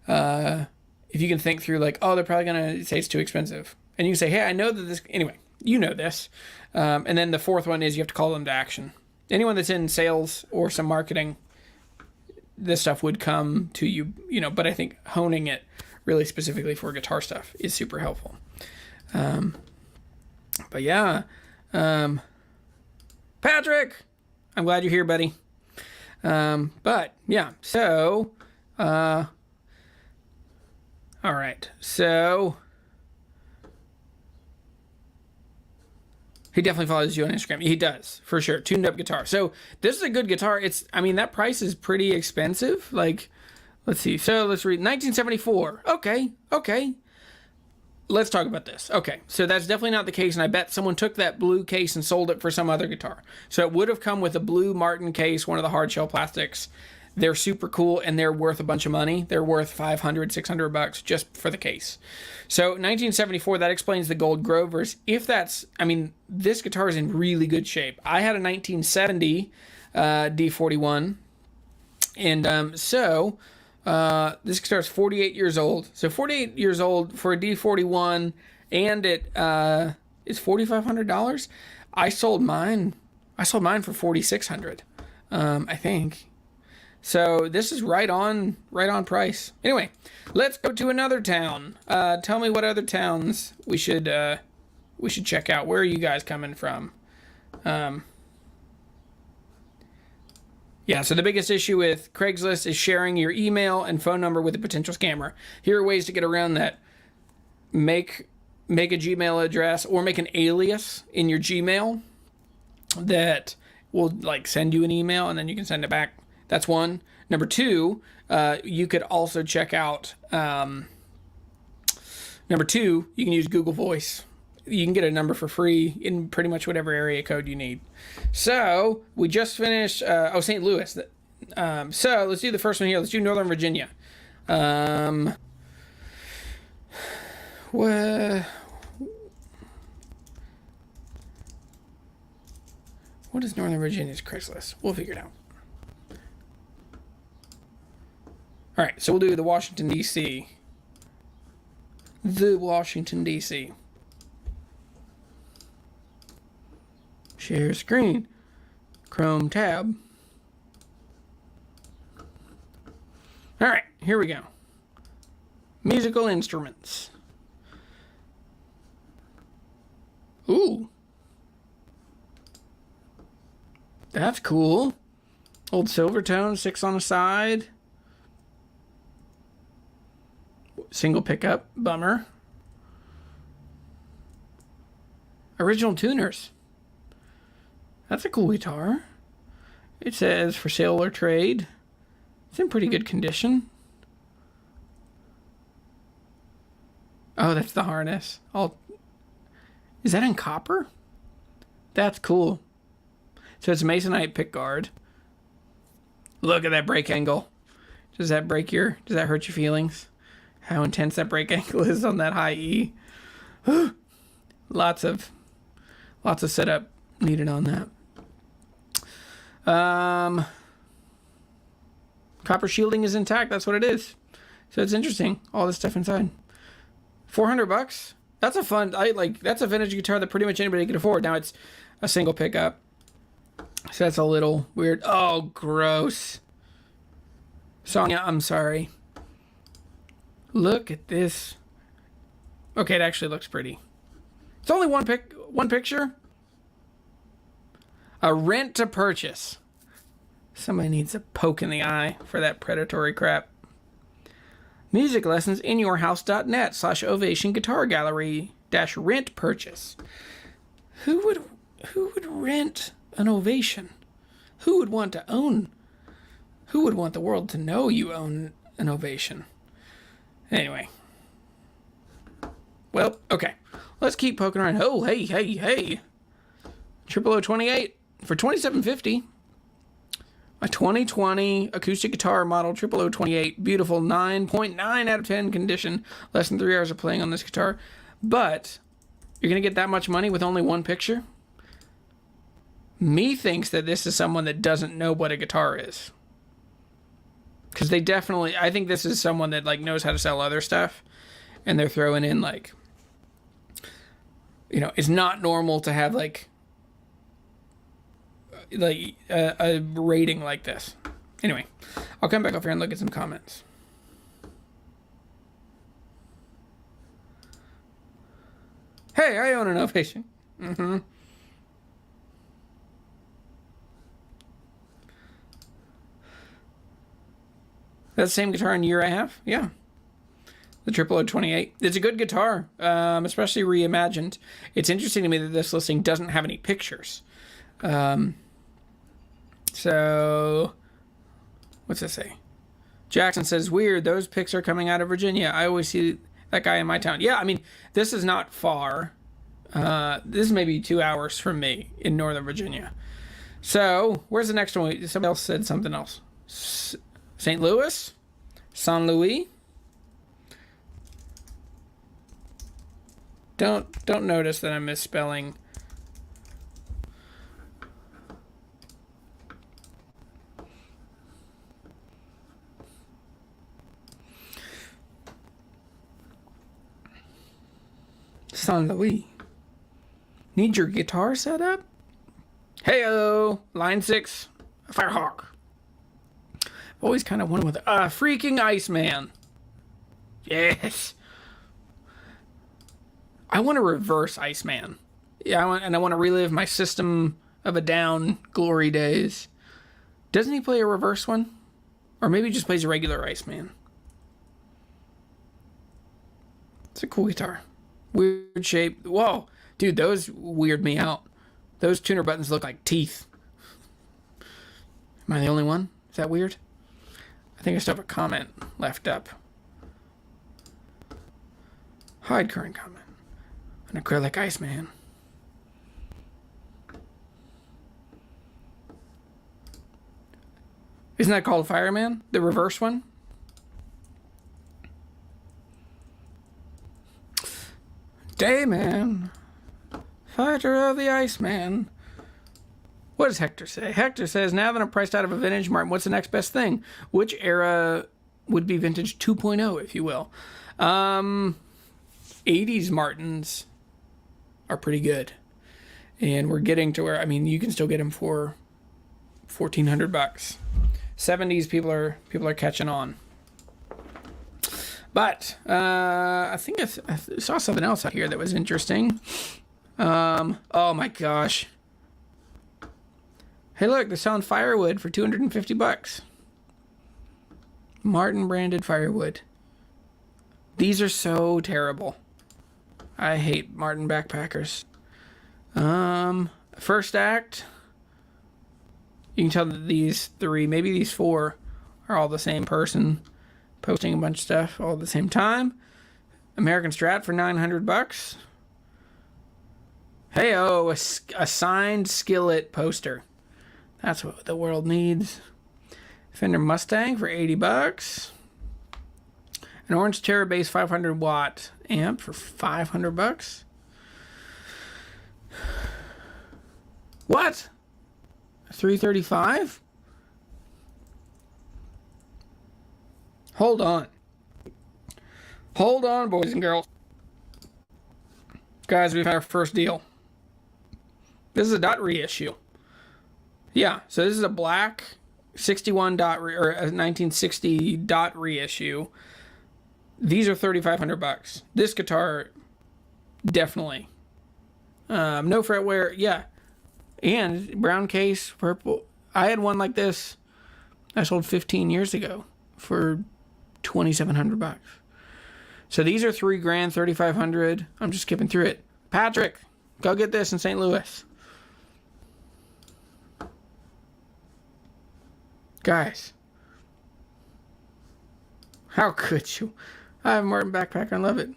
if you can think through, like, oh, they're probably going to say it's too expensive. And you can say, hey, I know that this, anyway, you know this. And then the fourth one is you have to call them to action. Anyone that's in sales or some marketing, this stuff would come to you, but I think honing it really specifically for guitar stuff is super helpful. But yeah, Patrick, I'm glad you're here, buddy. But yeah, so, all right, so he definitely follows you on Instagram. He does, for sure. Tuned Up Guitar. So this is a good guitar. That price is pretty expensive. Like, let's see. So let's read 1974. Okay. Let's talk about this. Okay, so that's definitely not the case, and I bet someone took that blue case and sold it for some other guitar. So it would have come with a blue Martin case, one of the hard shell plastics. They're super cool, and they're worth a bunch of money. They're worth $500, $600 just for the case. So 1974, that explains the gold Grovers. This guitar is in really good shape. I had a 1970 D41, and this guitar is 48 years old. So 48 years old for a D41, and it is $4,500. I sold mine for $4,600, I think. So this is right on price. Anyway, let's go to another town. Tell me what other towns we should check out. Where are you guys coming from? Yeah, so the biggest issue with Craigslist is sharing your email and phone number with a potential scammer. Here are ways to get around that. Make a Gmail address, or make an alias in your Gmail that will, like, send you an email and then you can send it back. That's one. Number two, you could also check out, you can use Google Voice. You can get a number for free in pretty much whatever area code you need. So we just finished, St. Louis. So let's do the first one here. Let's do Northern Virginia. What is Northern Virginia's Craigslist? We'll figure it out. All right, so we'll do the Washington, D.C. Share screen. Chrome tab. All right, here we go. Musical instruments. Ooh. That's cool. Old Silvertone, 6 on a side. Single pickup, bummer. Original tuners. That's a cool guitar. It says for sale or trade. It's in pretty good condition. Oh, that's the harness. Is that in copper? That's cool. So it's Masonite pickguard. Look at that break angle. Does that hurt your feelings? How intense that break angle is on that high E. Lots of setup needed on that. Copper shielding is intact. That's what it is. So it's interesting. All this stuff inside. $400. That's a fun. That's a vintage guitar that pretty much anybody can afford. Now it's a single pickup, so that's a little weird. Oh, gross. Sonia, I'm sorry. Look at this. Okay, it actually looks pretty. It's only one picture. A rent to purchase. Somebody needs a poke in the eye for that predatory crap. Music lessons inyourhouse.net/Ovation Guitar Gallery -rent purchase. Who would rent an Ovation? Who would want the world to know you own an Ovation? Anyway. Well, okay. Let's keep poking around. Oh, hey. 0028 for $27.50. A 2020 acoustic guitar model 0028. Beautiful 9.9 out of 10 condition. Less than 3 hours of playing on this guitar. But you're going to get that much money with only one picture? Me thinks that this is someone that doesn't know what a guitar is. Because I think this is someone that knows how to sell other stuff. And they're throwing in it's not normal to have a rating like this. Anyway, I'll come back up here and look at some comments. Hey, I own an Ovation. Mm-hmm. That's the same guitar in year I have? Yeah. The 0028. It's a good guitar, especially reimagined. It's interesting to me that this listing doesn't have any pictures. So, what's this say? Jackson says, weird, those pics are coming out of Virginia. I always see that guy in my town. Yeah, I mean, this is not far. This is maybe 2 hours from me in Northern Virginia. So, where's the next one? Somebody else said something else. St. Louis? San Luis? Don't notice that I'm misspelling. San Luis. Need your guitar set up? Heyo, line 6, Firehawk. I've always kind of wanted with freaking Iceman. Yes. I want to reverse Iceman. Yeah, I want to relive my System of a Down glory days. Doesn't he play a reverse one? Or maybe he just plays a regular Iceman. It's a cool guitar. Weird shape. Whoa. Dude, those weird me out. Those tuner buttons look like teeth. Am I the only one? Is that weird? I think I still have a comment left up. Hide current comment. An acrylic Iceman. Isn't that called Fireman? The reverse one? Dayman. Fighter of the Iceman. What does Hector say? Hector says, now that I'm priced out of a vintage Martin, what's the next best thing? Which era would be vintage 2.0, if you will? 80s Martins are pretty good. And we're getting to where, you can still get them for $1,400. 70s people are catching on. But I think I saw something else out here that was interesting. Oh my gosh. Hey look, they're selling firewood for $250. Martin branded firewood. These are so terrible. I hate Martin backpackers. First act. You can tell that these three, maybe these four, are all the same person posting a bunch of stuff all at the same time. American Strat for $900. Hey-oh, a signed Skillet poster. That's what the world needs. Fender Mustang for $80. An Orange Terror Bass 500 watt amp for $500. What? $335? Hold on. Hold on, boys and girls. Guys, we've had our first deal. This is a dot reissue. Yeah, so this is a black 61 dot or a 1960 dot reissue. These are $3,500. This guitar, definitely. No fretware, yeah. And brown case, purple. I had one like this I sold 15 years ago for $2,700. So these are $3,000, $3,500. I'm just skipping through it. Patrick, go get this in St. Louis. Guys, how could you? I have a Martin backpack. I love it.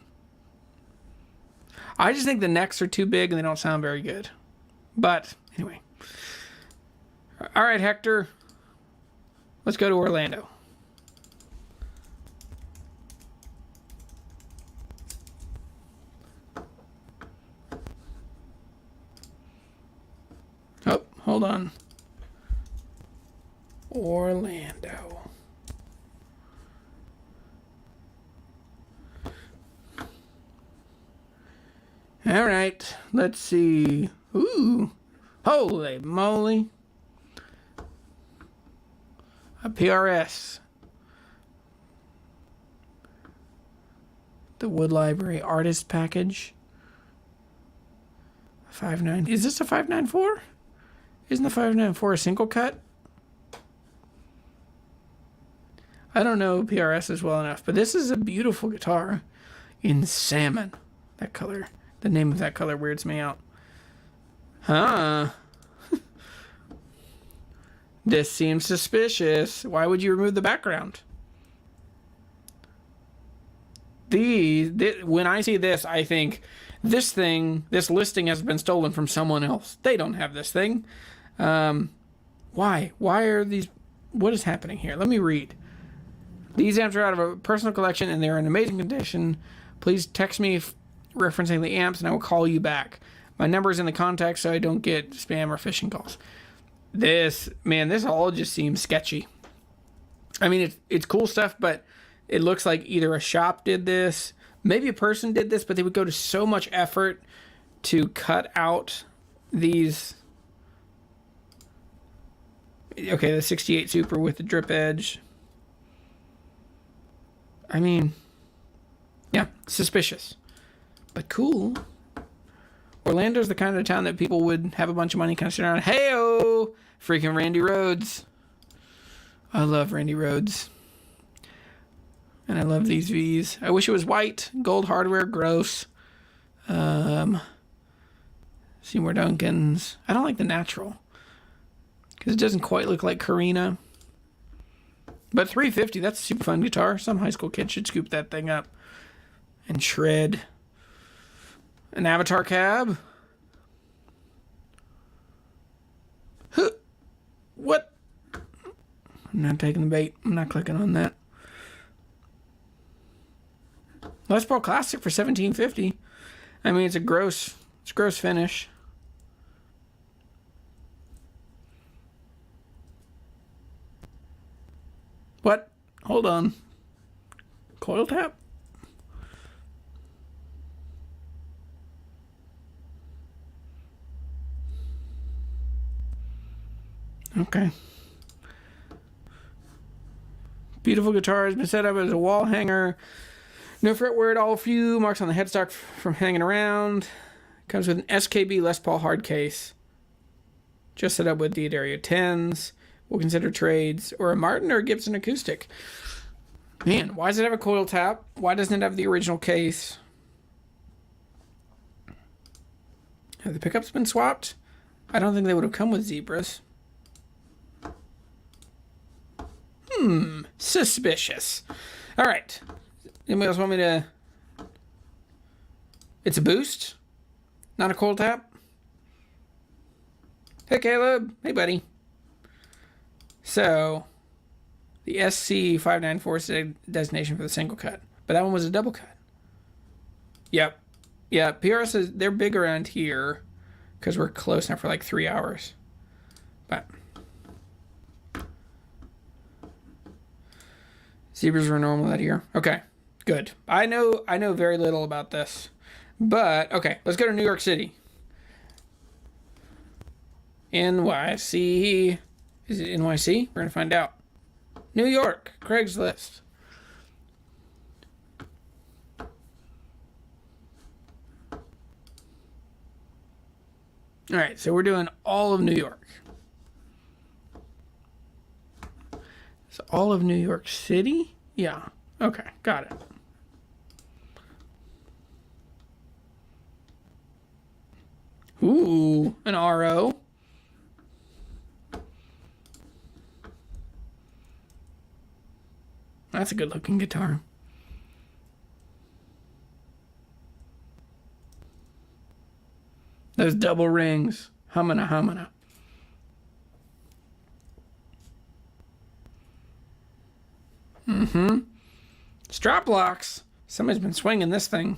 I just think the necks are too big and they don't sound very good. But anyway. All right, Hector. Let's go to Orlando. Oh, hold on. Orlando. All right, let's see. Ooh, holy moly. A PRS. The Wood Library Artist Package. 5.9. Is this a 5.94? Isn't the 5.94 a single cut? I don't know PRS well enough, but this is a beautiful guitar in salmon. That color. The name of that color weirds me out. Huh. This seems suspicious. Why would you remove the background? When I see this, I think this listing has been stolen from someone else. They don't have this thing. Why? Why are these? What is happening here? Let me read. These amps are out of a personal collection and they're in amazing condition. Please text me referencing the amps and I will call you back. My number is in the contact so I don't get spam or phishing calls. This all just seems sketchy. I mean, it's cool stuff, but it looks like either a shop did this, maybe a person did this, but they would go to so much effort to cut out these. Okay, the 68 Super with the drip edge. I mean, yeah, suspicious, but cool. Orlando's the kind of town that people would have a bunch of money kind of sit around. Hey-oh! Freaking Randy Rhoads. I love Randy Rhoads. And I love these V's. I wish it was white. Gold hardware, gross. Seymour Duncan's. I don't like the natural. Because it doesn't quite look like Karina. But $350, that's a super fun guitar. Some high school kid should scoop that thing up and shred. An Avatar cab. Huh. What? I'm not taking the bait. I'm not clicking on that. Les Paul Classic for $17.50. I mean, it's gross finish. What? Hold on. Coil tap? Okay. Beautiful guitar has been set up as a wall hanger. No fretwear at all. Few marks on the headstock from hanging around. Comes with an SKB Les Paul hard case. Just set up with D'Addario 10s. We'll consider trades. Or a Martin or a Gibson acoustic. Man, why does it have a coil tap? Why doesn't it have the original case? Have the pickups been swapped? I don't think they would have come with zebras. Suspicious. All right. Anybody else want me to... It's a boost, not a cold tap. Hey, Caleb. Hey, buddy. So, the SC594 is the designation for the single cut, but that one was a double cut. Yep. Yeah, PRS is, they're big around here because we're close enough for like 3 hours. But zebras were normal that year. Okay, good. I know very little about this. But, okay, let's go to New York City. NYC. Is it NYC? We're going to find out. New York. Craigslist. All right, so we're doing all of New York. So all of New York City? Yeah. Okay, got it. Ooh, an RO. That's a good looking guitar. Those double rings. Humana, humana. Strap locks. Somebody's been swinging this thing.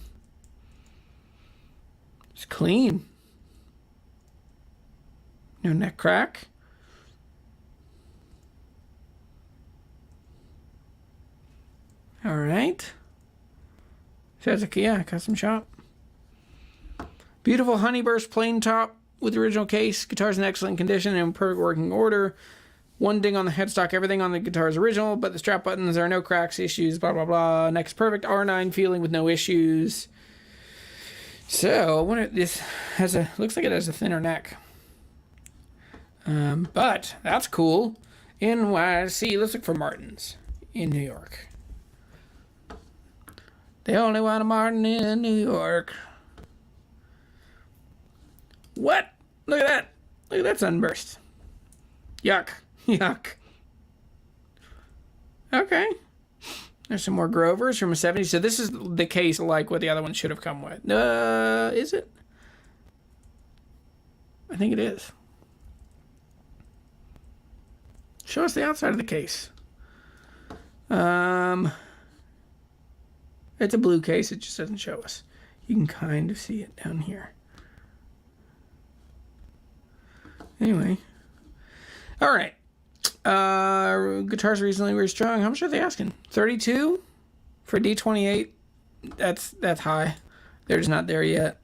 It's clean. No neck crack. All right. Says a yeah, custom shop. Beautiful Honeyburst plain top with the original case. Guitar's in excellent condition and in perfect working order. One ding on the headstock. Everything on the guitar is original, but the strap buttons, there are no cracks, issues, blah, blah, blah. Neck's perfect. R9 feeling with no issues. So, I wonder, this has a, looks like it has a thinner neck. But that's cool. NYC, let's look for Martins in New York. They only want a Martin in New York. What? Look at that. Look at that sunburst. Yuck. Yuck. Okay. There's some more Grovers from a 70s. So this is the case like what the other one should have come with. Is it? I think it is. Show us the outside of the case. It's a blue case. It just doesn't show us. You can kind of see it down here. Anyway. All right. Guitars recently were strong. How much are they asking? 32 for D28. That's high. They're just not there yet.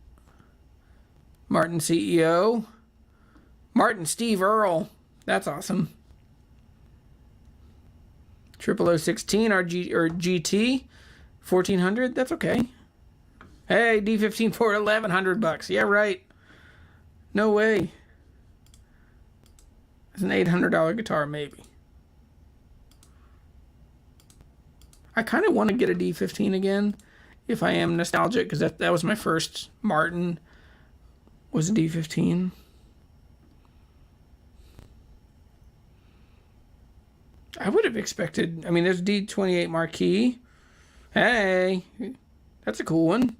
Martin CEO. Martin Steve Earle. That's awesome. 00016 or GT 1400. That's okay. Hey, D15 for $1,100. Yeah, right. No way. It's an $800 guitar, maybe. I kind of want to get a D15 again, if I am nostalgic, because that was my first Martin, was a D15. I would have expected, I mean, there's D28 Marquee. Hey, that's a cool one.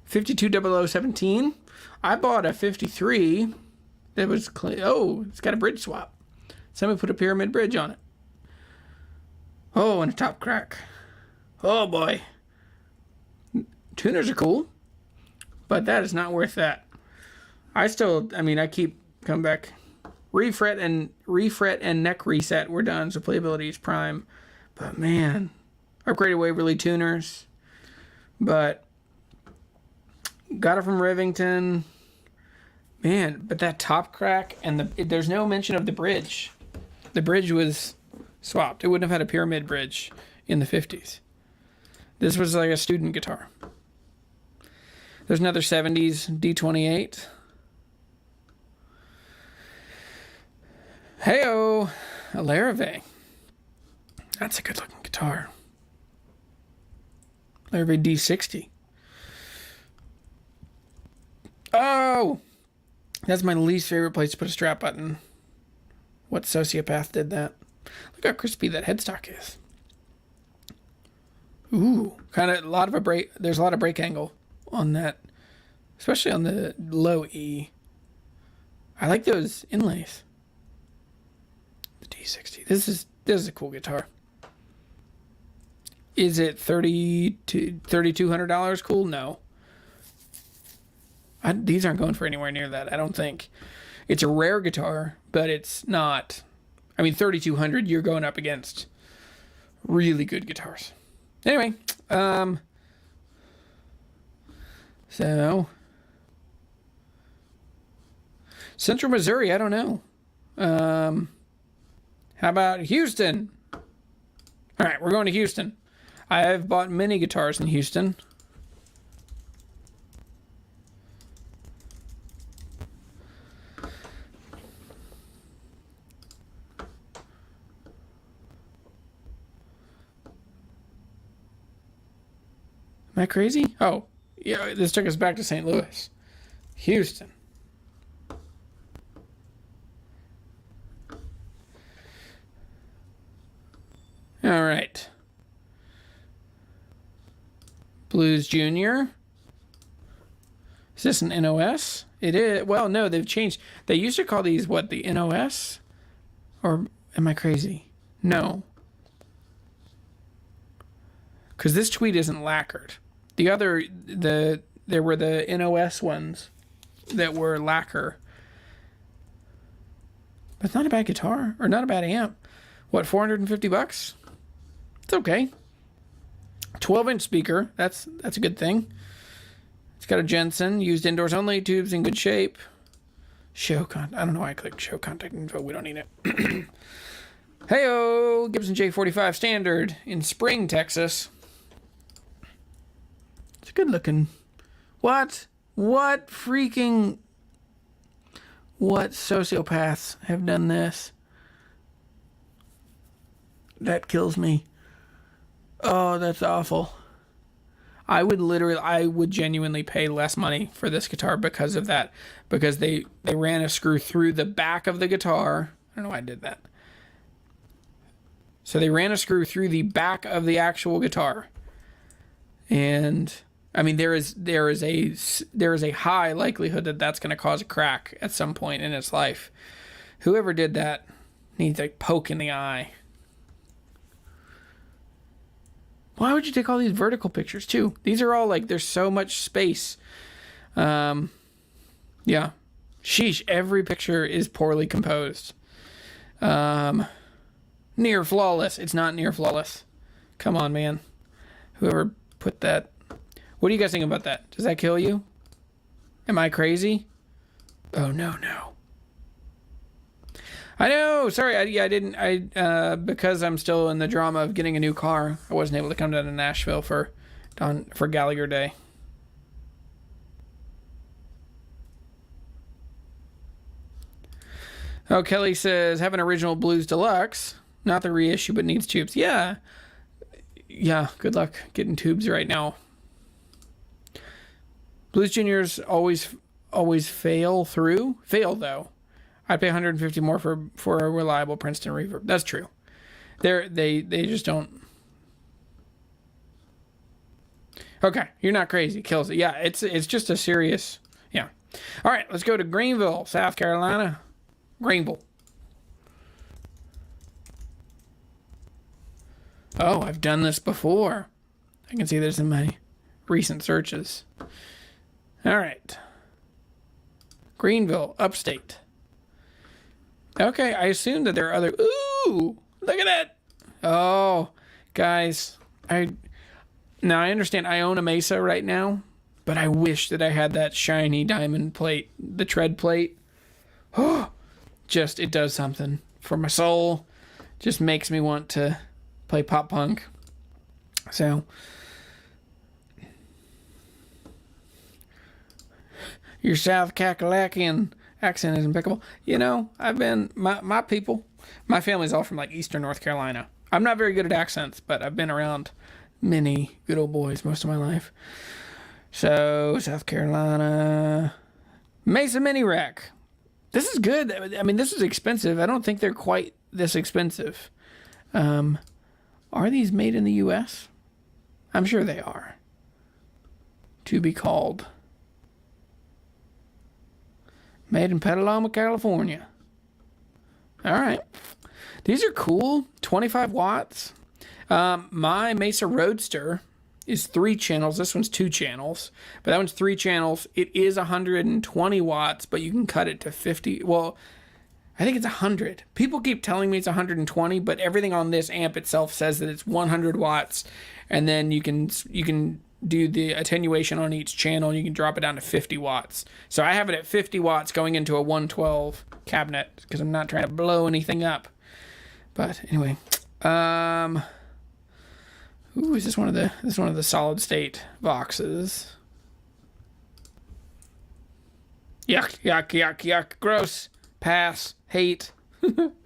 $52,017. I bought a 53 that was clean. Oh, it's got a bridge swap. Somebody put a pyramid bridge on it. Oh, and a top crack. Oh boy. Tuners are cool, but that is not worth that. I keep coming back. Refret and neck reset were done, so playability is prime. But man, upgraded Waverly tuners. But got it from Rivington. Man, but that top crack and there's no mention of the bridge. The bridge was swapped. It wouldn't have had a pyramid bridge in the 50s. This was like a student guitar. There's another 70s D28. Heyo, a Larrivee. That's a good looking guitar. Larrabee D60. Oh! That's my least favorite place to put a strap button. What sociopath did that? Look how crispy that headstock is. Ooh, kind of a lot of a break. There's a lot of break angle on that, especially on the low E. I like those inlays. The D60. This is a cool guitar. Is it $3,200 cool? No. These aren't going for anywhere near that, I don't think. It's a rare guitar, but it's not. I mean, $3,200, you're going up against really good guitars. Anyway, so Central Missouri, I don't know. How about Houston? All right, we're going to Houston. I have bought many guitars in Houston. Am I crazy? Oh, yeah, this took us back to St. Louis. Houston. All right. Blues Junior. Is this an NOS? It is. Well, no, they've changed. They used to call these, what, the NOS? Or am I crazy? No. Because this tweed isn't lacquered. There were the NOS ones that were lacquer. But it's not a bad guitar, or not a bad amp. What, $450? It's okay. 12-inch speaker, that's a good thing. It's got a Jensen, used indoors only, tubes in good shape. Show contact. I don't know why I clicked show contact info. We don't need it. Heyo, Gibson J45 Standard in Spring, Texas. It's good looking. What sociopaths have done this? That kills me. Oh, that's awful. I would genuinely pay less money for this guitar because of that. Because they ran a screw through the back of the guitar. I don't know why I did that. So they ran a screw through the back of the actual guitar. And I mean, there is a high likelihood that that's going to cause a crack at some point in its life. Whoever did that needs a poke in the eye. Why would you take all these vertical pictures too? These are all like, there's so much space. Yeah. Sheesh, every picture is poorly composed. Near flawless. It's not near flawless. Come on, man. Whoever put that. What do you guys think about that? Does that kill you? Am I crazy? Oh, no. I know. Sorry. I didn't. Because I'm still in the drama of getting a new car, I wasn't able to come down to Nashville for Gallagher Day. Oh, Kelly says, have an original Blues Deluxe. Not the reissue, but needs tubes. Yeah. Good luck getting tubes right now. Blues Juniors always fail though. I'd pay $150 more for a reliable Princeton reverb. That's true. They just don't. Okay, you're not crazy. Kills it. Yeah, it's just a serious. Yeah. All right, let's go to Greenville, South Carolina. Greenville. Oh, I've done this before. I can see this in my recent searches. All right. Greenville, upstate. Okay, I assume that there are other... Ooh, look at that. Oh, guys. Now, I understand I own a Mesa right now, but I wish that I had that shiny diamond plate, the tread plate. Oh, it does something for my soul. Just makes me want to play pop punk. So... Your South Kakalaki accent is impeccable. You know, I've been, my people, my family's all from like Eastern North Carolina. I'm not very good at accents, but I've been around many good old boys most of my life. So, South Carolina. Mesa Mini Rack. This is good. I mean, this is expensive. I don't think they're quite this expensive. Are these made in the U.S.? I'm sure they are. To be called. Made in Petaluma, California. All right. These are cool. 25 watts. My Mesa Roadster is 3 channels. This one's 2 channels. But that one's 3 channels. It is 120 watts, but you can cut it to 50. Well, I think it's 100. People keep telling me it's 120, but everything on this amp itself says that it's 100 watts. And then you can do the attenuation on each channel, and you can drop it down to 50 watts. So I have it at 50 watts going into a 112 cabinet because I'm not trying to blow anything up. But anyway, ooh, is this one of the solid state boxes? Yuck, yuck, yuck, yuck, gross, pass, hate,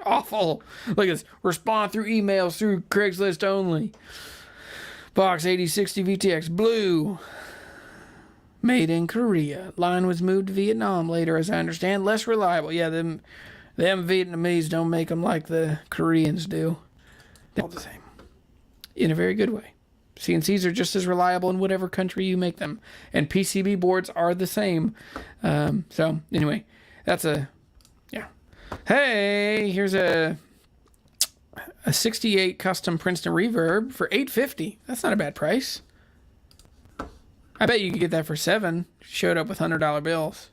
awful. Look at this, respond through emails through Craigslist only. Box 8060 VTX blue. Made in Korea. Line was moved to Vietnam later, as I understand. Less reliable. Yeah, them Vietnamese don't make them like the Koreans do. They're all the same. In a very good way. CNCs are just as reliable in whatever country you make them. And PCB boards are the same. So, anyway, that's yeah. Hey, here's a 68 custom Princeton reverb for $850. That's not a bad price. I bet you could get that for $7. Showed up with $100 bills.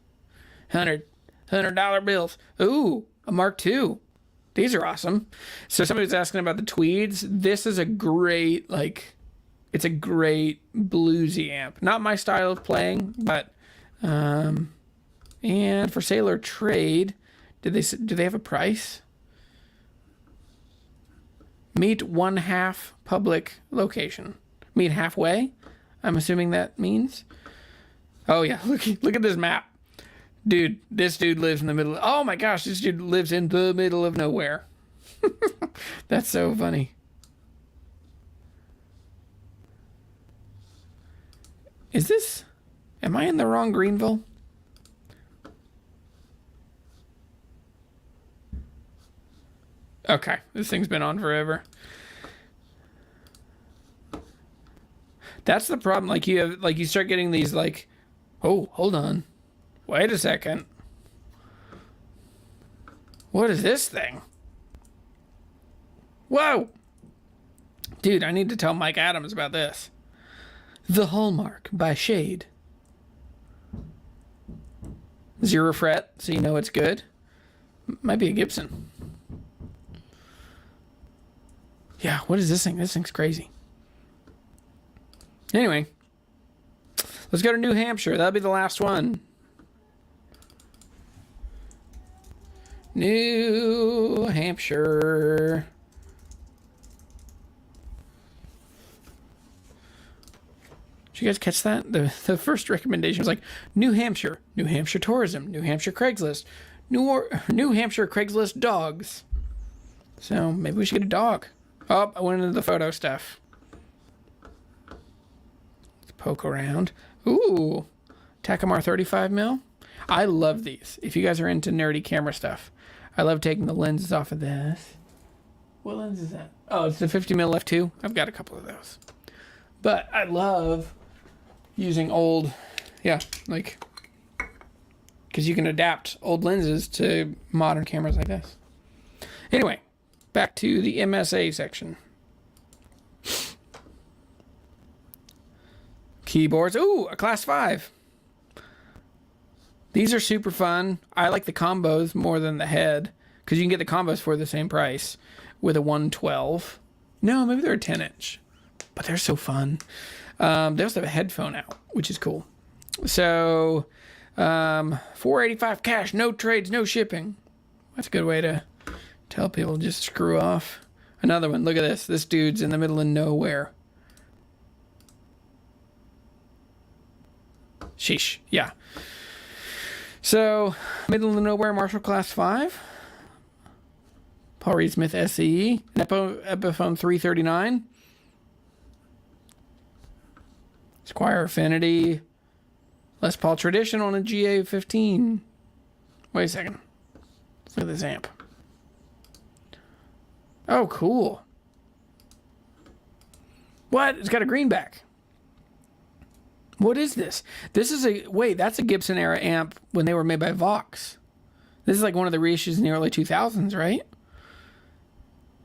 $100 bills. Ooh, a Mark II. These are awesome. So somebody's asking about the Tweeds. This is a great, it's a great bluesy amp. Not my style of playing, but, and for sale or trade, do they have a price? Meet 1/2 public location. Meet halfway? I'm assuming that means. Oh yeah, look at this map. Dude, this dude lives in the middle. Oh my gosh, this dude lives in the middle of nowhere. That's so funny. Am I in the wrong Greenville? Okay, this thing's been on forever. That's the problem. You start getting these oh, hold on. Wait a second. What is this thing? Whoa! Dude, I need to tell Mike Adams about this. The Hallmark by Shade. 0 fret, so you know it's good. Might be a Gibson. Yeah, what is this thing? This thing's crazy. Anyway, let's go to New Hampshire. That'll be the last one. New Hampshire. Did you guys catch that? The first recommendation was New Hampshire tourism, New Hampshire Craigslist, New Hampshire Craigslist dogs. So maybe we should get a dog. Oh, I went into the photo stuff. Let's poke around. Ooh, Takamar 35 mil. I love these. If you guys are into nerdy camera stuff, I love taking the lenses off of this. What lens is that? Oh, it's the 50 mil f2. I've got a couple of those. But I love using old, because you can adapt old lenses to modern cameras like this. Anyway, back to the MSA section. Keyboards. Ooh, a Class 5. These are super fun. I like the combos more than the head because you can get the combos for the same price with a 112. No, maybe they're a 10-inch, but they're so fun. They also have a headphone out, which is cool. So, $485 cash, no trades, no shipping. That's a good way to tell people just screw off. Another one. Look at this. This dude's in the middle of nowhere. Sheesh. Yeah. So, middle of nowhere Marshall Class 5. Paul Reed Smith SE, an Epiphone 339, Squier Affinity, Les Paul Tradition on a GA15. Wait a second. Let's look at this amp. Oh, cool. What? It's got a greenback. What is this? This is a... Wait, that's a Gibson era amp when they were made by Vox. This is like one of the reissues in the early 2000s, right?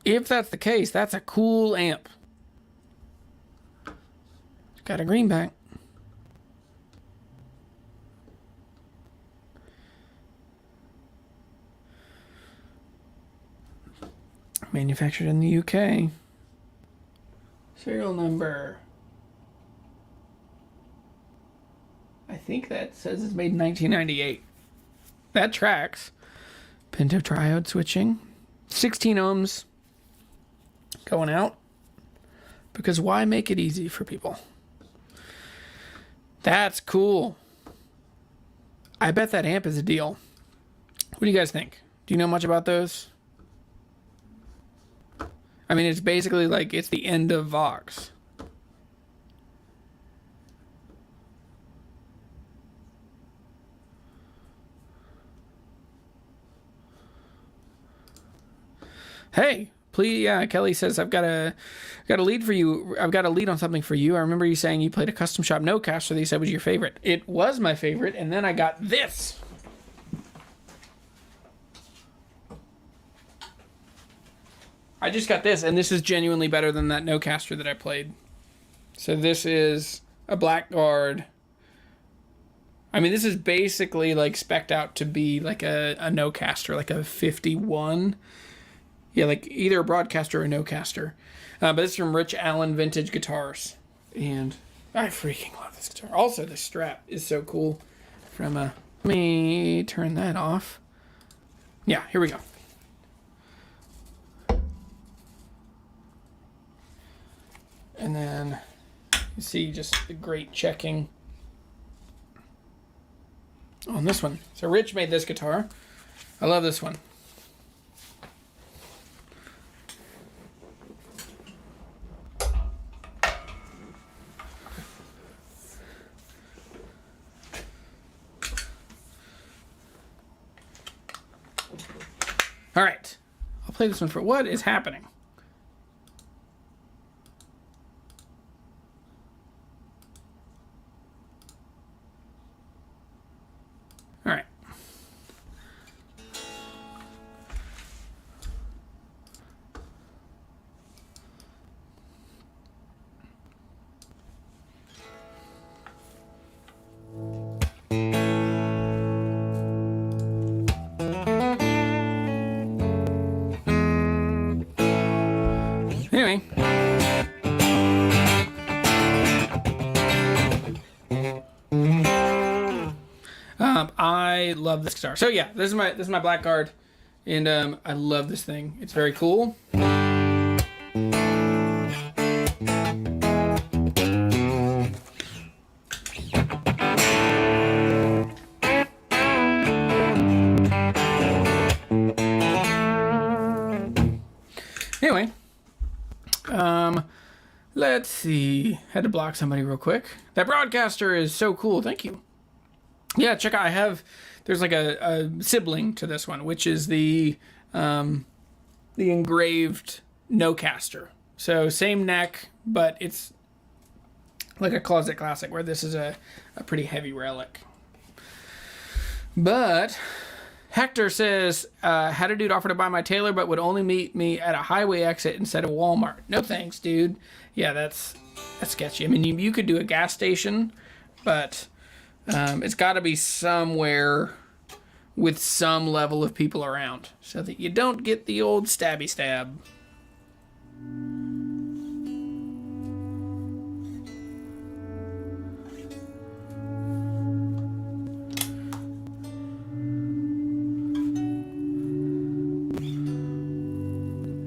If that's the case, that's a cool amp. It's got a greenback. Manufactured in the UK. Serial number. I think that says it's made in 1998. That tracks. Pinto triode switching. 16 ohms going out. Because why make it easy for people? That's cool. I bet that amp is a deal. What do you guys think? Do you know much about those? I mean, it's basically like it's the end of Vox. Hey, please, yeah, Kelly says, I've got a lead for you. I've got a lead on something for you. I remember you saying you played a custom shop no-caster that you said was your favorite. It was my favorite, and then I got this. I just got this, and this is genuinely better than that no-caster that I played. So this is a Blackguard. I mean, this is basically like spec'd out to be like a no-caster, like a 51. Yeah, like either a broadcaster or a no-caster. But it's from Rich Allen Vintage Guitars. And I freaking love this guitar. Also, the strap is so cool. Let me turn that off. Yeah, here we go. And then you see just the great checking on this one. So Rich made this guitar. I love this one. All right. I'll play this one for what is happening. All right. Anyway. I love this guitar. So yeah, this is my Blackguard, and I love this thing. It's very cool. Anyway, let's see. Had to block somebody real quick. That broadcaster is so cool. Thank you. Yeah, check out. There's like a sibling to this one, which is the engraved no-caster. So same neck, but it's like a closet classic, where this is a pretty heavy relic. But Hector says, had a dude offer to buy my Taylor, but would only meet me at a highway exit instead of Walmart. No thanks, dude. Yeah, that's sketchy. I mean, you could do a gas station, but it's got to be somewhere with some level of people around so that you don't get the old stabby stab.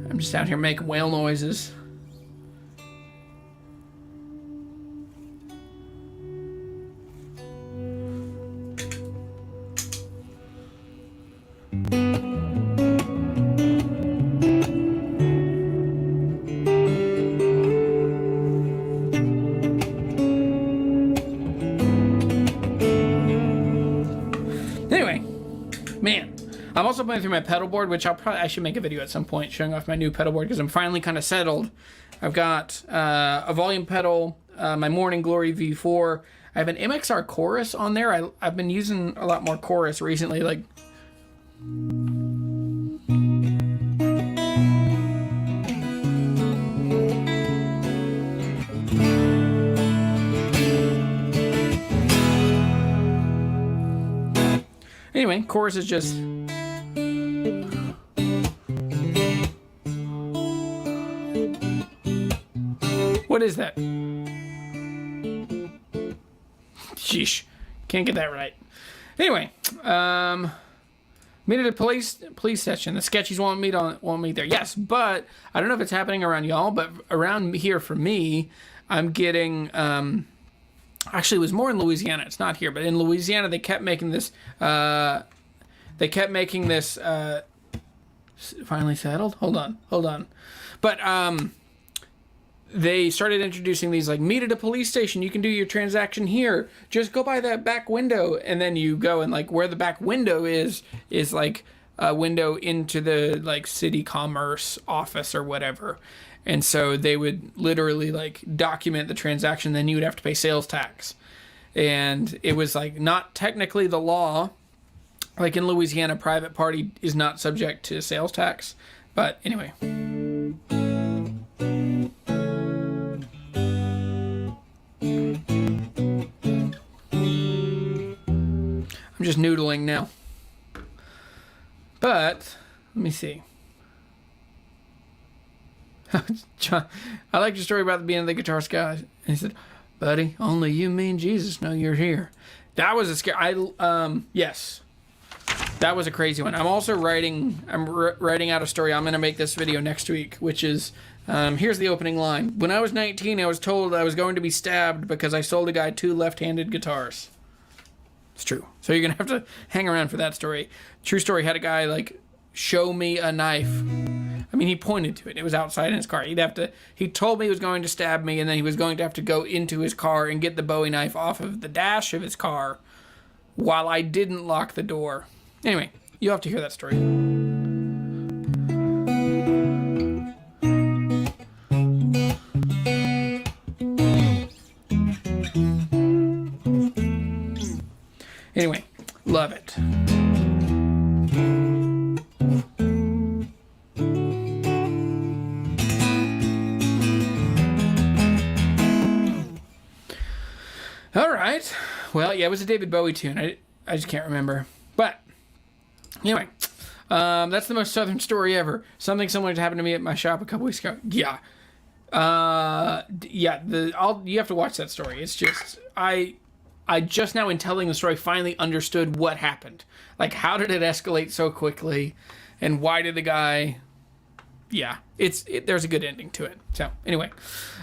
I'm just out here making whale noises. I'm also playing through my pedal board, which I should make a video at some point showing off my new pedal board because I'm finally kind of settled. I've got a volume pedal, my Morning Glory V4. I have an MXR chorus on there. I've been using a lot more chorus recently, like. Anyway, chorus is just. What is that? Sheesh. Can't get that right. Anyway, meet at a police station. The sketchies won't meet there. Yes, but I don't know if it's happening around y'all, but around here for me, I'm getting. Actually, it was more in Louisiana. It's not here, but in Louisiana, they kept making this. Finally settled. Hold on. But they started introducing these like meet at a police station. You can do your transaction here. Just go by that back window, and then you go and like where the back window is like a window into the like city commerce office or whatever. And so they would literally like document the transaction. Then you would have to pay sales tax, and it was like not technically the law. Like in Louisiana, private party is not subject to sales tax. But anyway. I'm just noodling now. But, let me see. John, I like your story about being the guitar guy. And he said, buddy, only you, me, and Jesus know you're here. That was a scary, yes. That was a crazy one. I'm also writing out a story. I'm going to make this video next week, which is, here's the opening line. When I was 19, I was told I was going to be stabbed because I sold a guy 2 left-handed guitars. It's true. So you're going to have to hang around for that story. True story, had a guy, like, show me a knife. I mean, he pointed to it. It was outside in his car. He told me he was going to stab me, and then he was going to have to go into his car and get the Bowie knife off of the dash of his car while I didn't lock the door. Anyway, you'll have to hear that story. Anyway, love it. All right. Well, yeah, it was a David Bowie tune. I just can't remember. But anyway, that's the most southern story ever. Something similar happened to me at my shop a couple weeks ago. Yeah. You have to watch that story. It's just I just now in telling the story finally understood what happened. Like, how did it escalate so quickly, and why did the guy? Yeah, there's a good ending to it. So anyway,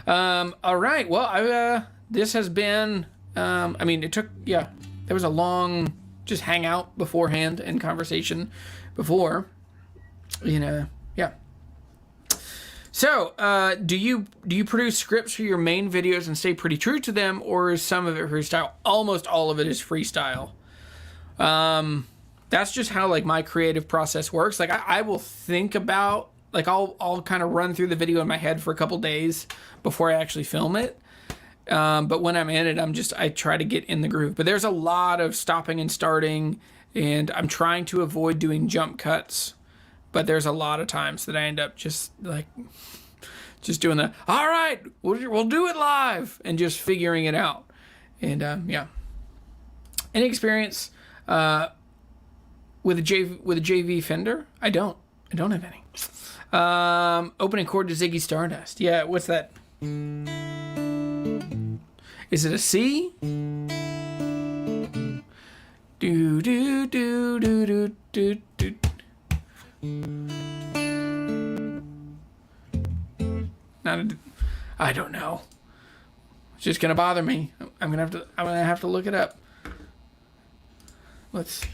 all right. Well, this has been. I mean, it took. Yeah, there was a long just hangout beforehand and conversation before. Yeah. So, do you produce scripts for your main videos and stay pretty true to them, or is some of it freestyle? Almost all of it is freestyle. That's just how like my creative process works. Like I will think about, like I'll kind of run through the video in my head for a couple days before I actually film it. But when I'm in it, I try to get in the groove. But there's a lot of stopping and starting, and I'm trying to avoid doing jump cuts. But there's a lot of times that I end up just doing the, all right, we'll do it live, and just figuring it out. And yeah. Any experience with a JV Fender? I don't have any. Opening chord to Ziggy Stardust. Yeah, what's that? Is it a C? Do do do do do do do. I don't know. It's just gonna bother me. I'm gonna have to look it up. Let's.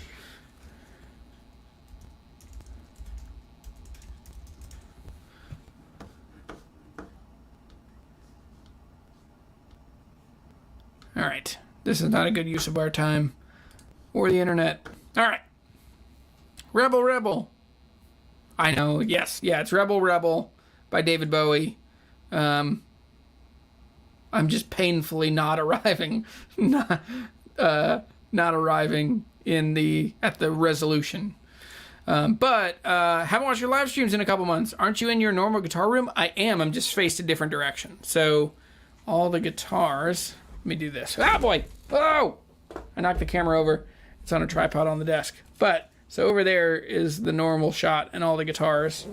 All right. This is not a good use of our time or the internet. All right. Rebel Rebel. I know, yes. Yeah, it's Rebel Rebel by David Bowie. I'm just painfully not arriving. Not arriving at the resolution. But haven't watched your live streams in a couple months. Aren't you in your normal guitar room? I am. I'm just faced a different direction. So all the guitars. Let me do this. Ah, boy. Oh! I knocked the camera over. It's on a tripod on the desk. But, so over there is the normal shot and all the guitars.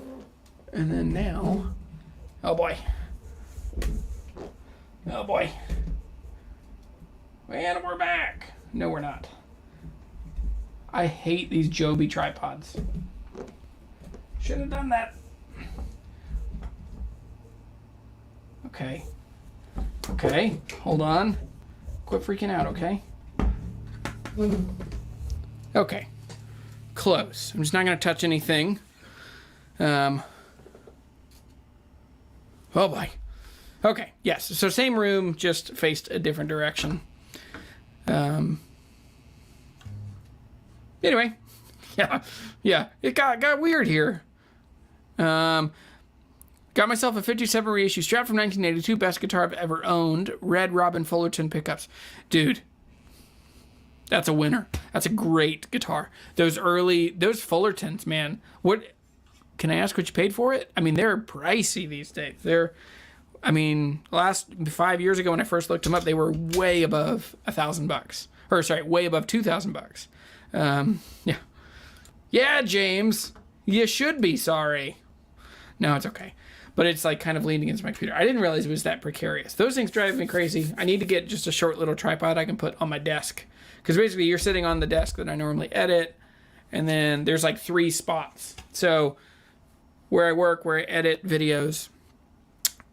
And then now, oh boy. Oh boy. And we're back. No, we're not. I hate these Joby tripods. Should have done that. Okay. Okay, hold on. Quit freaking out, okay? Okay. Close. I'm just not going to touch anything. Oh boy. Okay, yes. So same room, just faced a different direction. Anyway. Yeah. It got weird here. Got myself a 57 reissue Strap from 1982, best guitar I've ever owned. Red Robin Fullerton pickups. Dude, that's a winner. That's a great guitar. Those Fullertons, man. What, can I ask what you paid for it? I mean, they're pricey these days. Last 5 years ago when I first looked them up, they were way above $1,000. Or sorry, way above $2,000. Yeah. Yeah, James, you should be sorry. No, it's okay. But it's like kind of leaning against my computer. I didn't realize it was that precarious. Those things drive me crazy. I need to get just a short little tripod I can put on my desk. Because basically you're sitting on the desk that I normally edit. And then there's like 3 spots. So where I work, where I edit videos,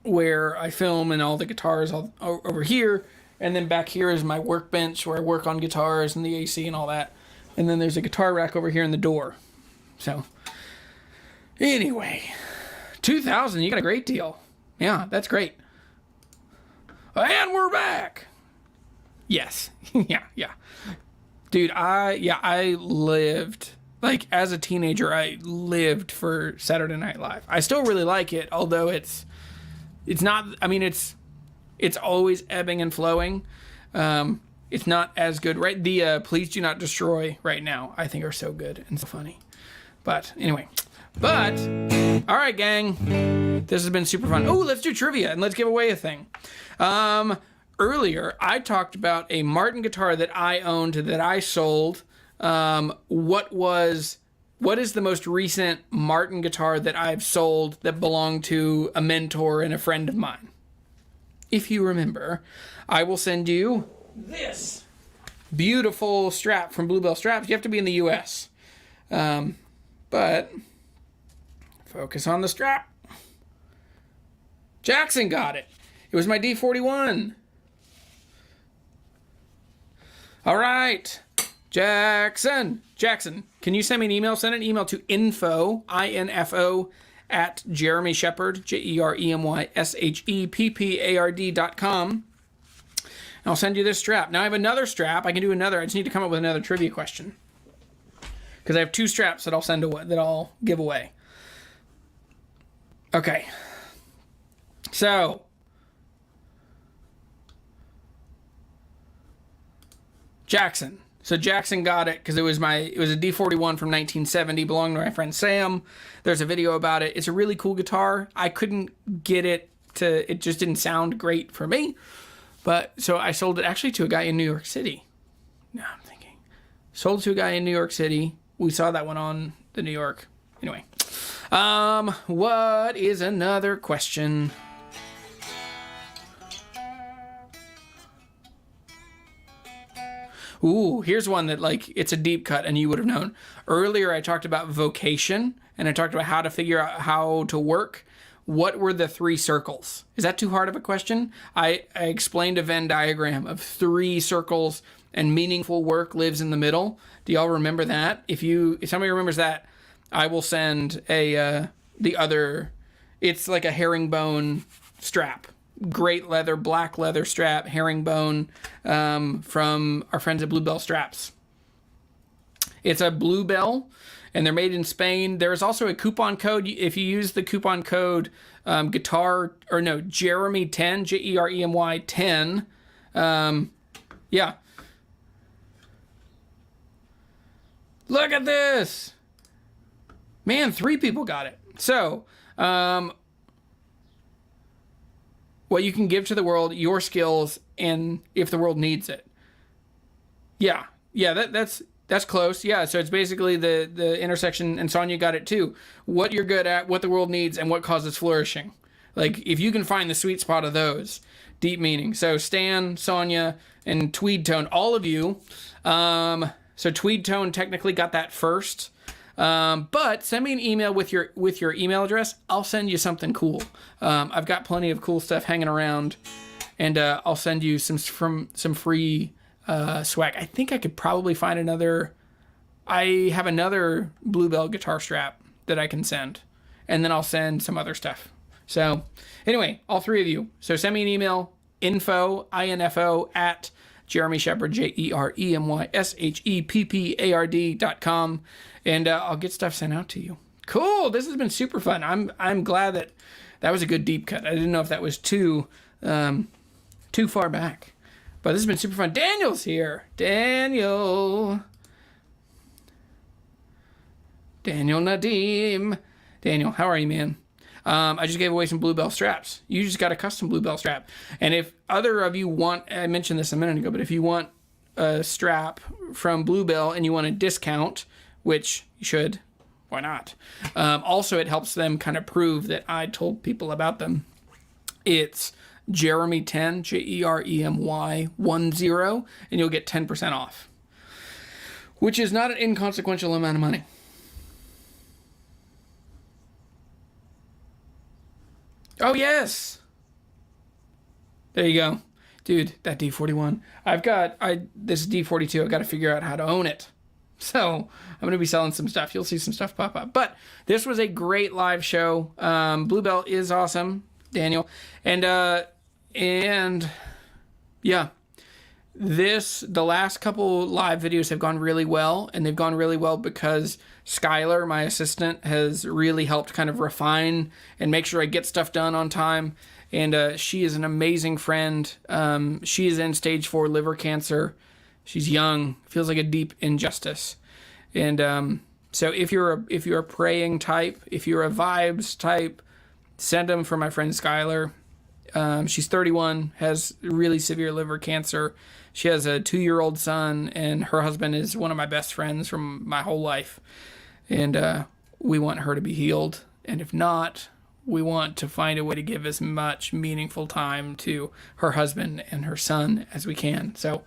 where I film and all the guitars all over here. And then back here is my workbench where I work on guitars and the AC and all that. And then there's a guitar rack over here in the door. So anyway, $2,000, you got a great deal. Yeah, that's great. And we're back. Yes. Yeah. Dude, I lived, like, as a teenager, I lived for Saturday Night Live. I still really like it, although it's not, I mean, it's always ebbing and flowing. It's not as good, right? The Please Do Not Destroy right now, I think, are so good and so funny. But anyway, all right, gang, this has been super fun. Oh, let's do trivia and let's give away a thing. Earlier, I talked about a Martin guitar that I owned that I sold. What is the most recent Martin guitar that I've sold that belonged to a mentor and a friend of mine? If you remember, I will send you this beautiful strap from Bluebell Straps. You have to be in the U.S. But focus on the strap. Jackson got it. It was my D41. All right. Jackson, can you send me an email? Send an email to info, I-N-F-O, at Jeremy Shepherd, JeremyShepherd.com. And I'll send you this strap. Now I have another strap. I can do another. I just need to come up with another trivia question. Because I have 2 straps that I'll give away. Okay. So Jackson. So Jackson got it because it was a D41 from 1970, belonged to my friend Sam. There's a video about it. It's a really cool guitar. I couldn't get it just didn't sound great for me. But so I sold it actually to a guy in New York City. Now I'm thinking. Sold to a guy in New York City. We saw that one on the New York. Anyway. What is another question? Ooh, here's one that, like, it's a deep cut and you would have known. Earlier I talked about vocation and I talked about how to figure out how to work. What were the 3 circles? Is that too hard of a question? I explained a Venn diagram of 3 circles and meaningful work lives in the middle. Do y'all remember that? If somebody remembers that, I will send the other, it's like a herringbone strap. Great leather, black leather strap, herringbone, from our friends at Bluebell Straps. It's a Bluebell. and they're made in Spain. There's also a coupon code. If you use the coupon code Jeremy 10, Jeremy 10. Yeah. Look at this. Man, 3 people got it. So, what you can give to the world, your skills, and if the world needs it. Yeah, that's close. Yeah, so it's basically the intersection, and Sonia got it too. What you're good at, what the world needs, and what causes flourishing. Like, if you can find the sweet spot of those, deep meaning. So Stan, Sonia, and Tweed Tone, all of you. So Tweed Tone technically got that first. But send me an email with your email address. I'll send you something cool. I've got plenty of cool stuff hanging around, and I'll send you some free swag. I think I could probably find another. I have another Bluebell guitar strap that I can send, and then I'll send some other stuff. So anyway, all 3 of you. So send me an email, info at Jeremy Shepherd, JeremyShepherd.com, and I'll get stuff sent out to you. Cool. This has been super fun. I'm glad that was a good deep cut. I didn't know if that was too far back, but this has been super fun. Daniel's here. Daniel Nadim. Daniel, how are you, man? I just gave away some Bluebell straps. You just got a custom Bluebell strap. And if other of you want, I mentioned this a minute ago, but if you want a strap from Bluebell and you want a discount, which you should, why not? Also, it helps them kind of prove that I told people about them. It's Jeremy 10, Jeremy 10, and you'll get 10% off, which is not an inconsequential amount of money. Oh, yes. There you go. Dude, that D41. This is D42. I've got to figure out how to own it. So I'm going to be selling some stuff. You'll see some stuff pop up. But this was a great live show. Bluebell is awesome, Daniel. And yeah, the last couple live videos have gone really well. And they've gone really well because Skylar, my assistant, has really helped kind of refine and make sure I get stuff done on time. And she is an amazing friend. She is in stage 4 liver cancer. She's young. Feels like a deep injustice. And so if you're a praying type, if you're a vibes type, send them for my friend Skylar. She's 31, has really severe liver cancer. She has a 2-year-old son, and her husband is one of my best friends from my whole life. And we want her to be healed. And if not, we want to find a way to give as much meaningful time to her husband and her son as we can. So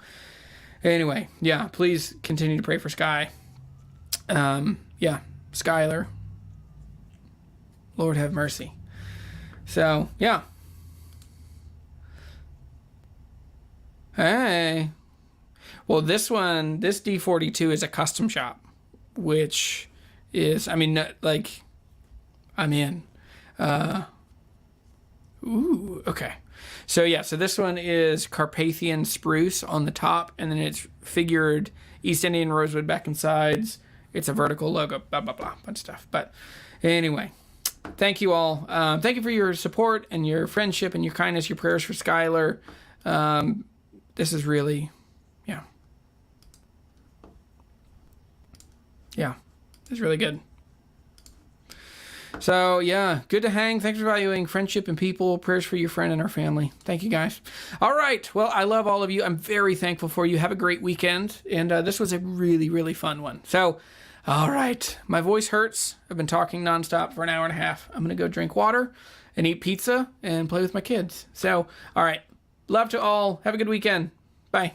anyway, yeah, please continue to pray for Sky. Yeah, Skylar. Lord have mercy. So, yeah. Hey. Well, this D42 is a custom shop, which is, I mean, like, I'm in. Ooh, okay. So, yeah, so this one is Carpathian spruce on the top, and then it's figured East Indian rosewood back and sides. It's a vertical logo, blah, blah, blah, bunch of stuff. But anyway, thank you all. Thank you for your support and your friendship and your kindness, your prayers for Skylar. This is really, yeah. Yeah, it's really good. So, yeah, good to hang. Thanks for valuing friendship and people. Prayers for your friend and our family. Thank you, guys. All right. Well, I love all of you. I'm very thankful for you. Have a great weekend. And this was a really, really fun one. So, all right. My voice hurts. I've been talking nonstop for an hour and a half. I'm going to go drink water and eat pizza and play with my kids. So, all right. Love to all. Have a good weekend. Bye.